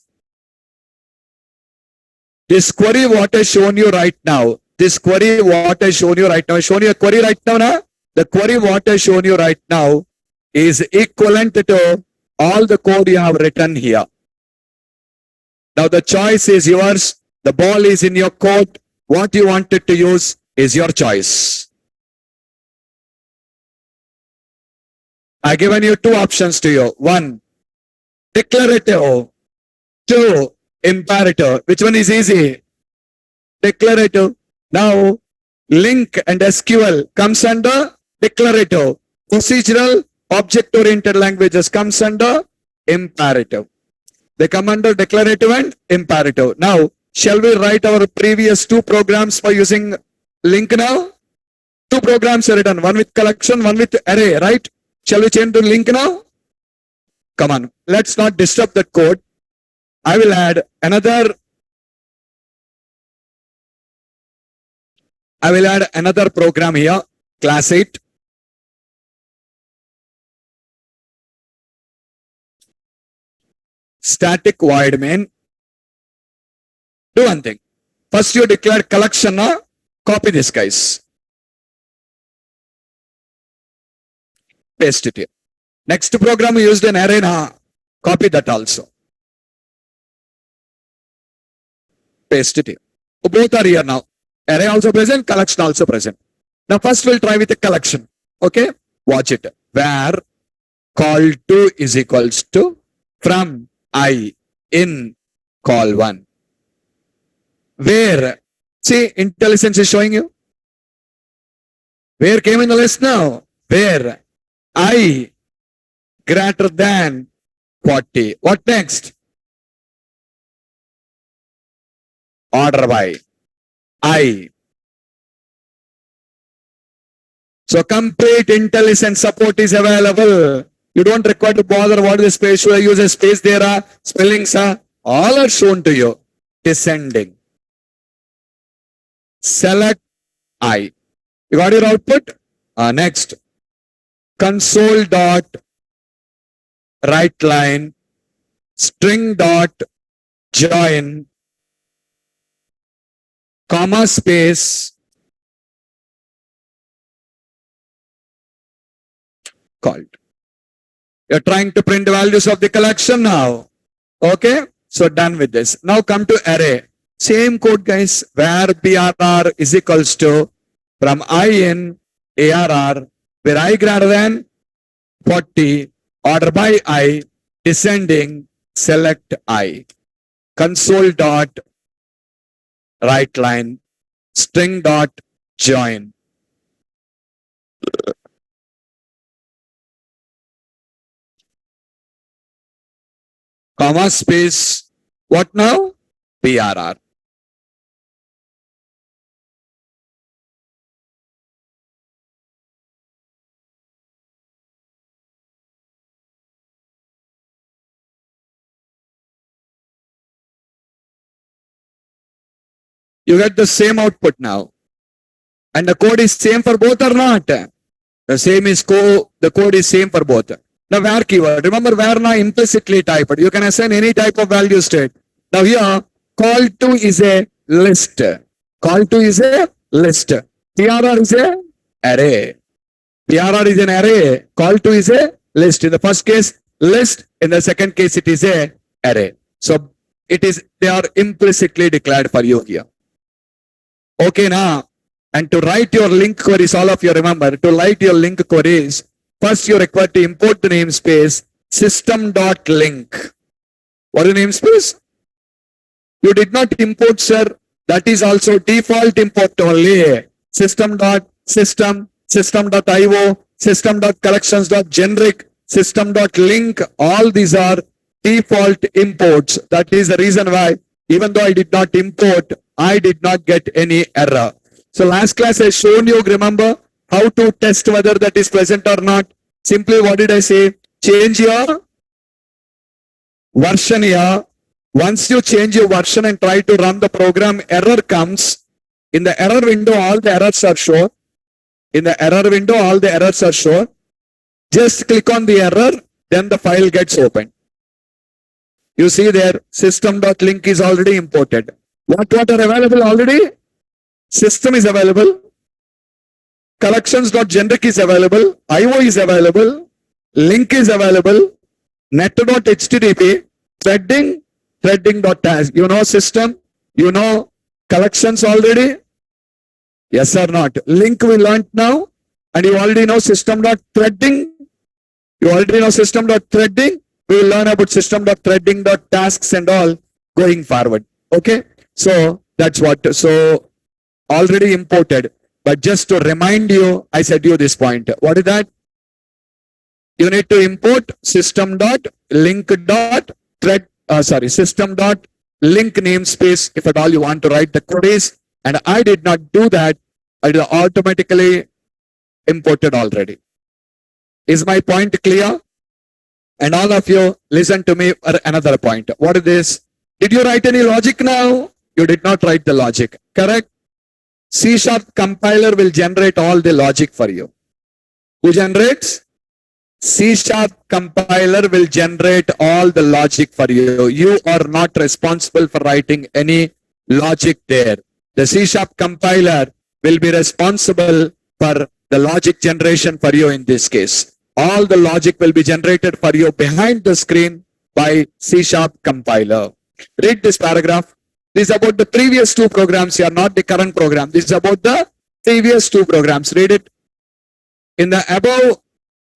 This query what I shown you right now. This query what I shown you right now. I shown you a query right now, na? The query what I shown you right now is equivalent to all the code you have written here. Now the choice is yours. The ball is in your court. What you wanted to use is your choice. I given you two options to you. One, declarative. Two, imperative. Which one is easy? Declarative. Now, link and SQL comes under declarative. Procedural, object-oriented languages comes under imperative. They come under declarative and imperative. Now, shall we write our previous two programs by using link now? Two programs are written. One with collection, one with array, right? Shall we change to link now? Come on, let's not disturb that code. I will add another program here, class 8. Static void main. Do one thing. First you declare collection, copy this, guys. Paste it here. Next program used an array, copy that also. Paste it here. Both are here now. Array also present, collection also present. Now first we'll try with a collection. Okay? Watch it. Where call 2 is equals to from I in call 1. Where? See, IntelliSense is showing you. Where came in the list now? Where? I greater than 40. What next? Order by I. So complete IntelliSense support is available. You don't require to bother what is the space. Should I use a space there? Spellings are all are shown to you. Descending. Select I. You got your output? Next. Console dot write line string dot join comma space called. You're trying to print the values of the collection now. Okay, so done with this. Now come to array. Same code, guys. Where BRR is equals to from I in ARR, where I greater than 40, order by I, descending, select I. Console dot write line string dot join. Comma space. What now? BRR. You get the same output now. And the code is same for both or not? The same is the code is same for both. Now where keyword. Remember where now implicitly typed. You can assign any type of values to it. Now here call to is a list. Call to is a list. PRR is a array. PRR is an array. Call to is a list. In the first case, list. In the second case, it is a array. So they are implicitly declared for you here. Okay, now, and to write your link queries, all of you remember, to write your link queries, first you require to import the namespace system.link. What is the namespace? You did not import, sir. That is also default import only. System.system, system.io, system.collections.generic, system.link. All these are default imports. That is the reason why, even though I did not import, I did not get any error. So last class I shown you, remember, how to test whether that is present or not. Simply what did I say? Change your version here. Once you change your version and try to run the program, error comes. In the error window, all the errors are shown. In the error window, all the errors are shown. Just click on the error, then the file gets opened. You see there, system.link is already imported. What are available already? System is available. Collections.generic is available. IO is available. Link is available. Net.http. Threading. Threading.task. You know system. You know collections already. Yes or not? Link we learned now. And you already know system.threading. You already know system.threading. We will learn about system.threading.tasks and all going forward. Okay. So that's what. So already imported. But just to remind you, I said you this point. What is that? You need to import system.link.thread. System.link namespace if at all you want to write the queries. And I did not do that. It is automatically imported already. Is my point clear? And all of you listen to me for another point. What is this? Did you write any logic now? You did not write the logic. Correct? C# compiler will generate all the logic for you. Who generates? C# compiler will generate all the logic for you. You are not responsible for writing any logic there. The C# compiler will be responsible for the logic generation for you in this case. All the logic will be generated for you behind the screen by C# compiler. Read this paragraph. This is about the previous two programs here, not the current program. This is about the previous two programs. Read it. In the above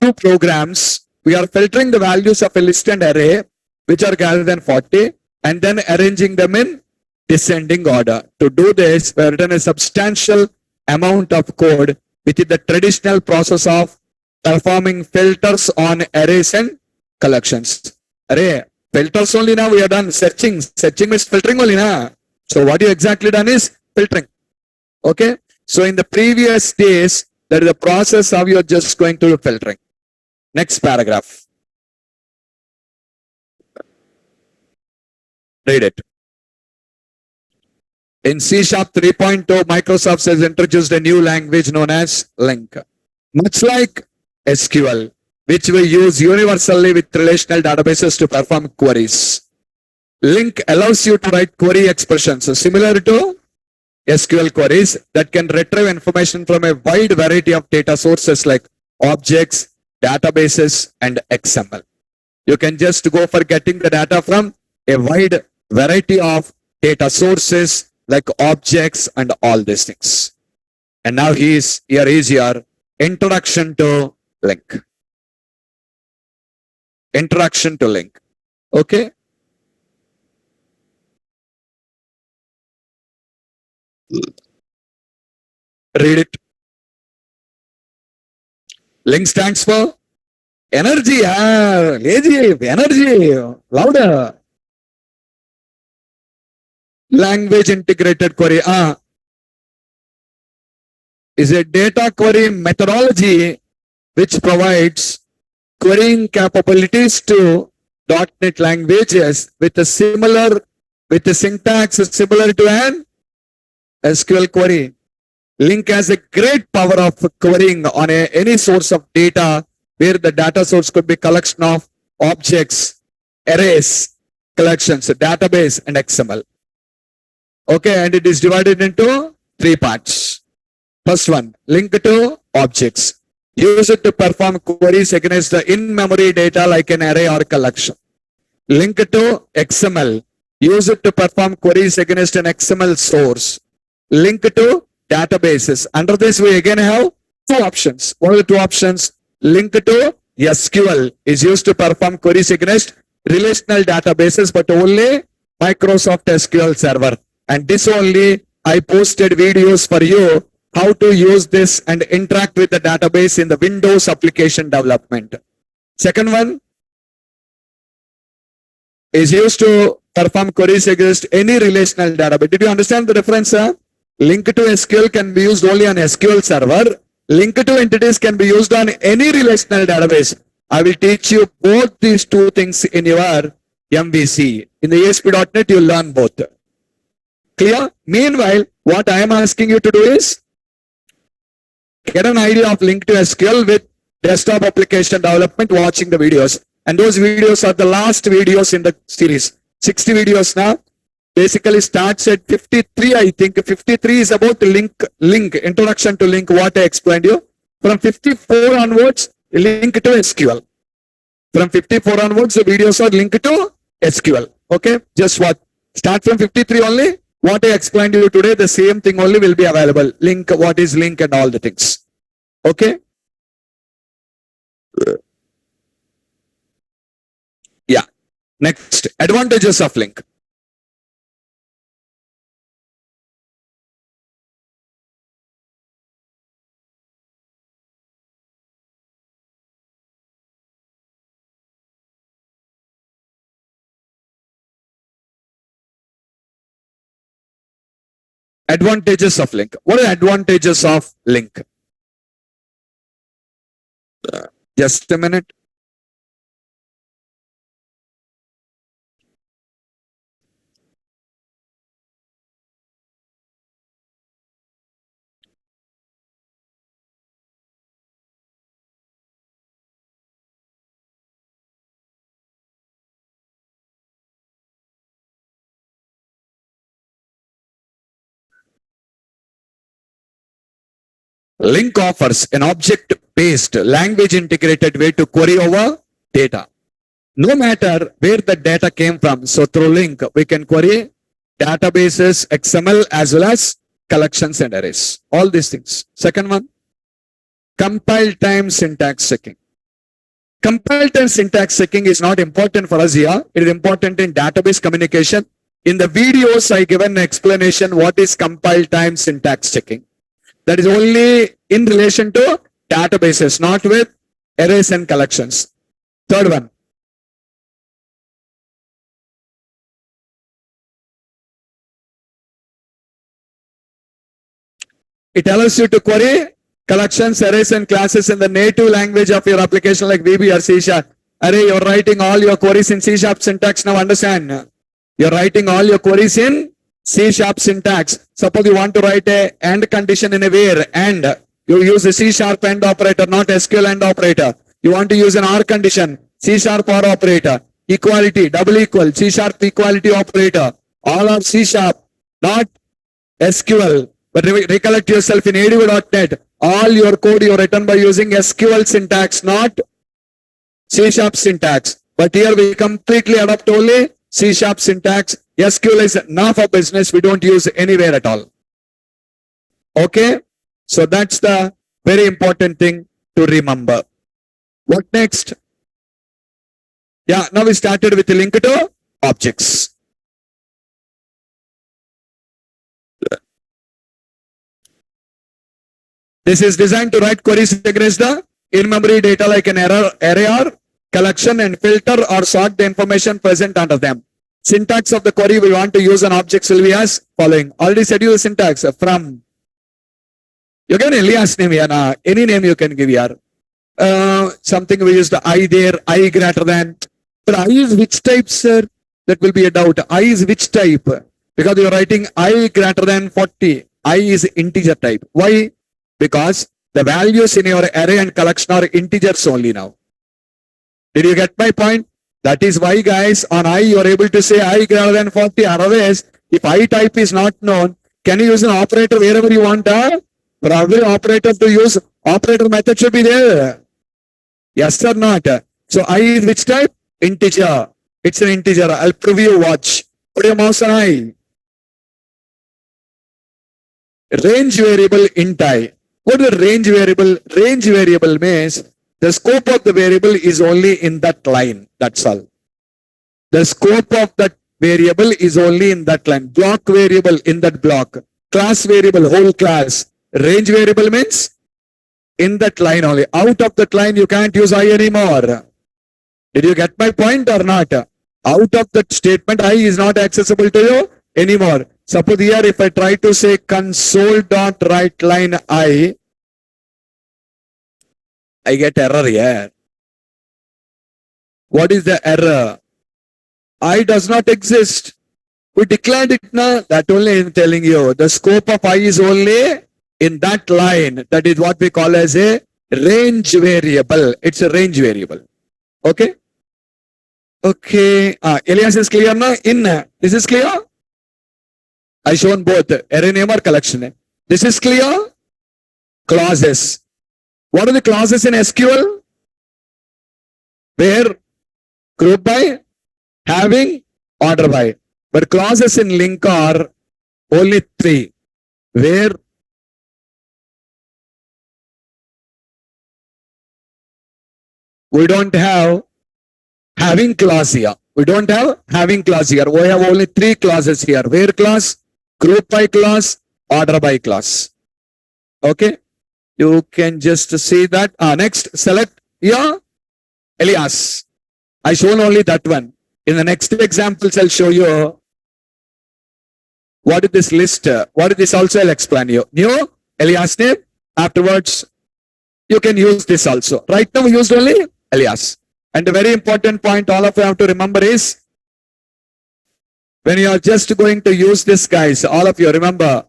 two programs, we are filtering the values of a list and array, which are greater than 40, and then arranging them in descending order. To do this, we have written a substantial amount of code, which is the traditional process of performing filters on arrays and collections. Array filters only now we have done searching. Searching means filtering only now. So what you exactly done is filtering. Okay. So in the previous days, there is a process of you are just going to do filtering. Next paragraph. Read it. In C# 3.2, Microsoft has introduced a new language known as Link. Much like SQL, which we use universally with relational databases to perform queries. Link allows you to write query expressions similar to SQL queries that can retrieve information from a wide variety of data sources like objects, databases, and XML. You can just go for getting the data from a wide variety of data sources like objects and all these things. And now here is your introduction to Link. Introduction to Link. Okay. Read it. Link stands for energy. Lazy, energy. Louder. Language integrated query. Is a data query methodology which provides querying capabilities to .NET languages with a syntax similar to an SQL query. Link has a great power of querying on any source of data where the data source could be collection of objects, arrays, collections, database, and XML. Okay, and it is divided into three parts. First one, link to objects. Use it to perform queries against the in-memory data like an array or collection. Link to XML. Use it to perform queries against an XML source. Link to databases. Under this, we again have two options. What are the two options? Link to SQL is used to perform queries against relational databases, but only Microsoft SQL Server. And this only I posted videos for you how to use this and interact with the database in the Windows application development. Second one is used to perform queries against any relational database. Did you understand the difference? Link to SQL can be used only on SQL Server. Link to entities can be used on any relational database. I will teach you both these two things in your MVC. In the ASP.NET, you'll learn both. Clear? Meanwhile, what I am asking you to do is get an idea of link to SQL with desktop application development, watching the videos. And those videos are the last videos in the series. 60 videos now. Basically starts at 53, I think. 53 is about link, introduction to link, what I explained you. From 54 onwards, link to SQL. From 54 onwards, the videos are linked to SQL. Okay, just what? Start from 53 only. What I explained to you today, the same thing only will be available. Link, what is link and all the things. Okay. Yeah. Next, advantages of link. Advantages of link. What are the advantages of link? Just a minute. Link offers an object-based, language-integrated way to query over data. No matter where the data came from, so through link, we can query databases, XML, as well as collections and arrays. All these things. Second one, compile time syntax checking. Compile time syntax checking is not important for us here. It is important in database communication. In the videos, I given an explanation what is compile time syntax checking. That is only in relation to databases, not with arrays and collections. Third one. It allows you to query collections, arrays, and classes in the native language of your application like VB or C#. Array, you're writing all your queries in C# syntax. Now understand. You're writing all your queries in C# syntax. Suppose you want to write a AND condition in a where and you use a C# AND operator, not SQL AND operator. You want to use an OR condition, C# OR operator, equality, double equal, C# equality operator. All are C#, not SQL. But recollect yourself in ADV.NET. All your code you written by using SQL syntax, not C# syntax. But here we completely adopt only C# syntax. SQL is not for business. We don't use anywhere at all. Okay. So that's the very important thing to remember. What next? Yeah, now we started with the link to objects. This is designed to write queries against the in-memory data like an array or collection and filter or sort the information present under them. Syntax of the query we want to use on objects will be as following. Already said you the syntax from. You can alias name here. Any name you can give here. Something we used I there, I greater than. But I is which type, sir? That will be a doubt. I is which type? Because you are writing I greater than 40. I is integer type. Why? Because the values in your array and collection are integers only now. Did you get my point? That is why, guys, on I you are able to say I greater than 40. Otherwise, if I type is not known, can you use an operator wherever you want? For every operator to use, operator method should be there. Yes or not? So I is which type? Integer. It's an integer. I'll prove you. Watch. Put your mouse on I. Range variable int I. What is the range variable? Range variable means the scope of the variable is only in that line. That's all. The scope of that variable is only in that line. Block variable in that block. Class variable, whole class. Range variable means in that line only. Out of that line, you can't use I anymore. Did you get my point or not? Out of that statement, I is not accessible to you anymore. Suppose here, if I try to say console.writeLine I get error here. What is the error? I does not exist. We declared it now. That only I'm telling you. The scope of I is only in that line. That is what we call as a range variable. It's a range variable. Okay. Okay. Elias is clear now? This is clear? I shown both array name or collection name. This is clear? Clauses. What are the clauses in SQL? Where? Group by, having, order by. But clauses in link are only 3. Where? We don't have having clause here. We don't have having clause here. We have only 3 clauses here. Where clause, group by clause, order by clause. Okay. You can just see that. Next, select here. Elias. I shown only that one. In the next examples, I'll show you what is this list. What is this also, I'll explain you. New, Elias name. Afterwards, you can use this also. Right now, we used only Elias. And the very important point all of you have to remember is, when you are just going to use this, guys, all of you remember,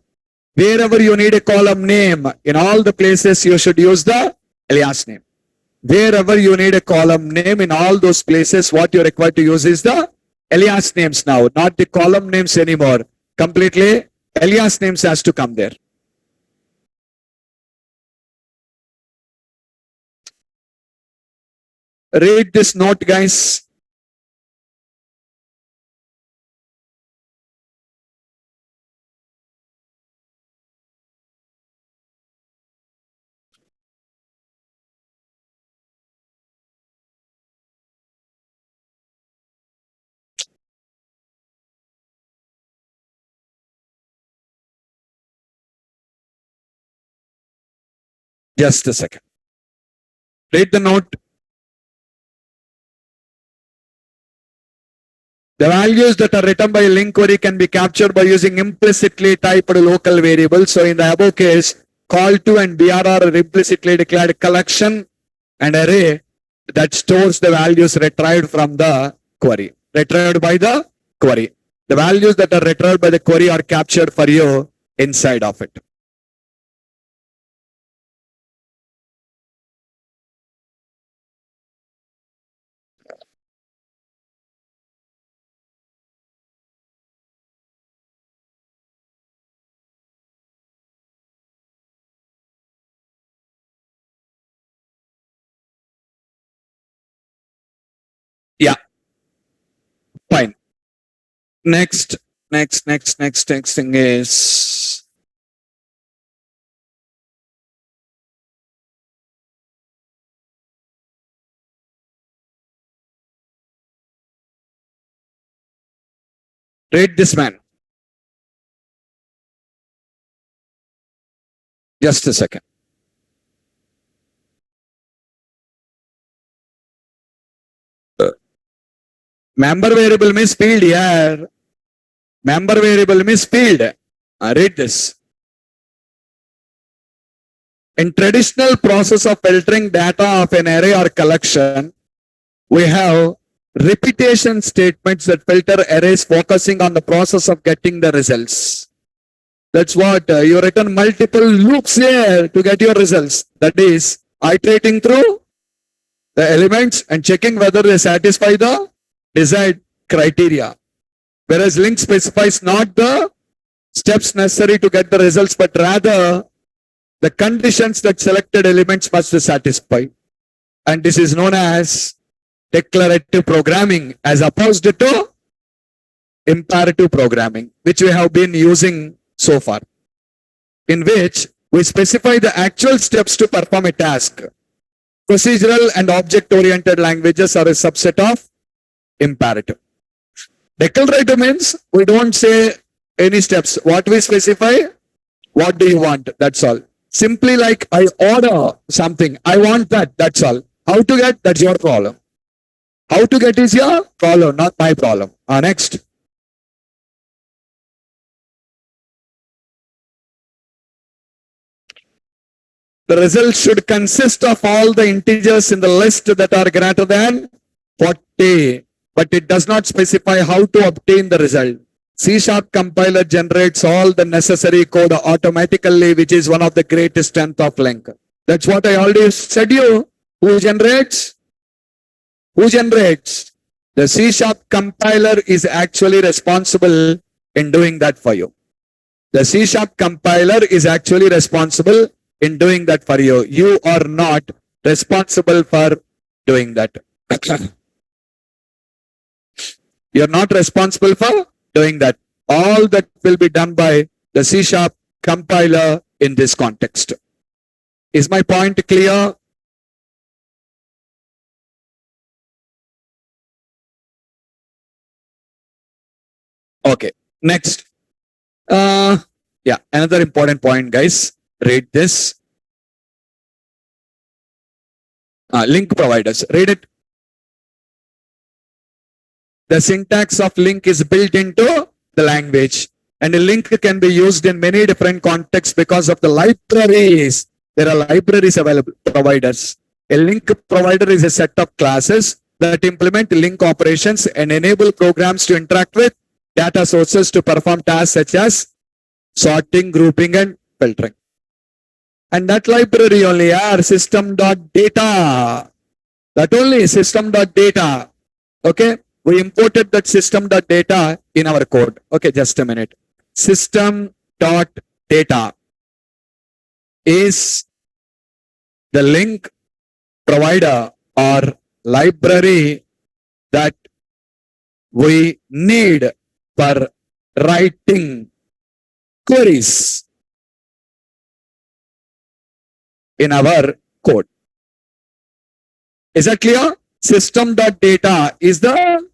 wherever you need a column name, in all the places you should use the Elias name. Wherever you need a column name, in all those places, what you're required to use is the Elias names now, not the column names anymore. Completely, Elias names has to come there. Read this note, guys. Just a second. Read the note. The values that are written by a link query can be captured by using implicitly typed local variables. So in the above case, call to and BRR are implicitly declared collection and array that stores the values retrieved from the query. Retrieved by the query. The values that are retrieved by the query are captured for you inside of it. Yeah. Fine. Next thing is read this man. Just a second. Member variable means field here. Member variable means field. Read this. In traditional process of filtering data of an array or collection, we have repetition statements that filter arrays focusing on the process of getting the results. That's what you written multiple loops here to get your results. That is iterating through the elements and checking whether they satisfy the desired criteria. Whereas link specifies not the steps necessary to get the results, but rather the conditions that selected elements must satisfy. And this is known as declarative programming as opposed to imperative programming, which we have been using so far, in which we specify the actual steps to perform a task. Procedural and object-oriented languages are a subset of imperative. Declarative means we don't say any steps. What we specify, what do you want? That's all. Simply like I order something, I want that, that's all. How to get, that's your problem. How to get is your problem, not my problem. Next. The result should consist of all the integers in the list that are greater than 40. but it does not specify how to obtain the result. C# compiler generates all the necessary code automatically, which is one of the greatest strength of LINQ. That's what I already said you. Who generates? Who generates? The C# compiler is actually responsible in doing that for you. The C# compiler is actually responsible in doing that for you. You are not responsible for doing that. You're not responsible for doing that. All that will be done by the C# compiler in this context. Is my point clear? Okay, next. Yeah, another important point, guys. Read this. LINQ providers. Read it. The syntax of LINQ is built into the language, and a LINQ can be used in many different contexts because of the libraries. There are libraries available, providers. A LINQ provider is a set of classes that implement LINQ operations and enable programs to interact with data sources to perform tasks such as sorting, grouping, and filtering. And that library only are system.data. That only system.data. Okay. We imported that system.data in our code. Okay, just a minute. System.data is the LINQ provider or library that we need for writing queries in our code. Is that clear? System.data is the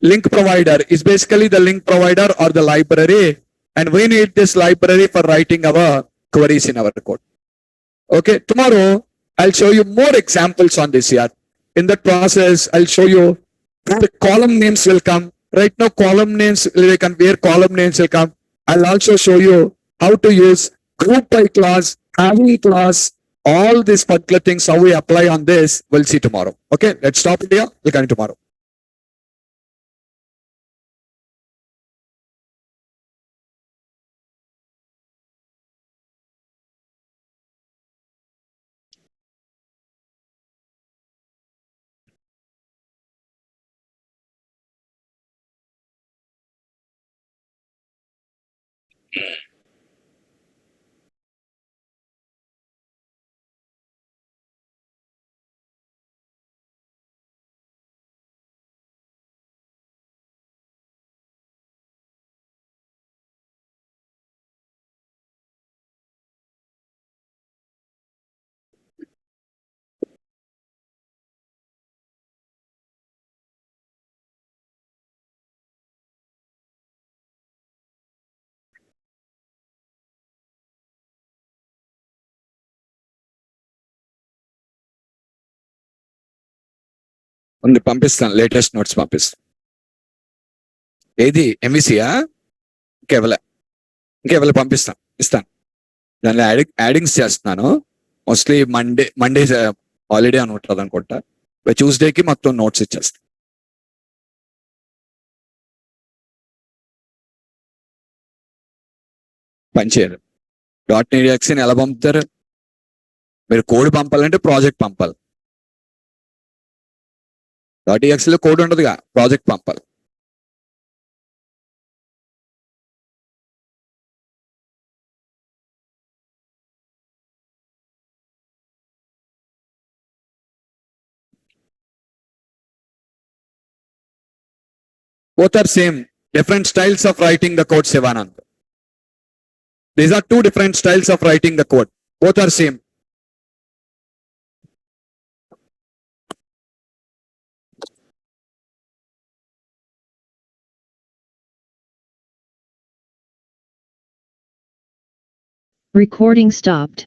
LINQ provider, is basically the LINQ provider or the library, and we need this library for writing our queries in our code. Okay, tomorrow I'll show you more examples on this here. In that process, I'll show you where the column names will come. Right now, column names will come, where column names will come. I'll also show you how to use group by class, having class, all these particular things, how we apply on this, we'll see tomorrow. Okay, let's stop it here. We'll continue tomorrow. ఉంది పంపిస్తాను, latest notes పంపిస్తాను. ఏది ఎంవిసియా? ఇంకెవల పంపిస్తాను, ఇస్తాను. దానిలో addings చేస్తున్నాను. Mostly Monday holiday అని ఉంటుంది అనుకుంటా. ట్యూస్డేకి మొత్తం నోట్స్ ఇచ్చేస్తాను. పనిచేయరు. .NET ఎలా పంపుతారు? మీరు కోడ్ పంపాలంటే ప్రాజెక్ట్ పంపాలి. .exe కోడ్ ఉండదుగా, ప్రాజెక్ట్ పంపాలి. Both are same, different styles of writing the code, Sivanand. These are two different styles of writing the code. Both are same. Recording stopped.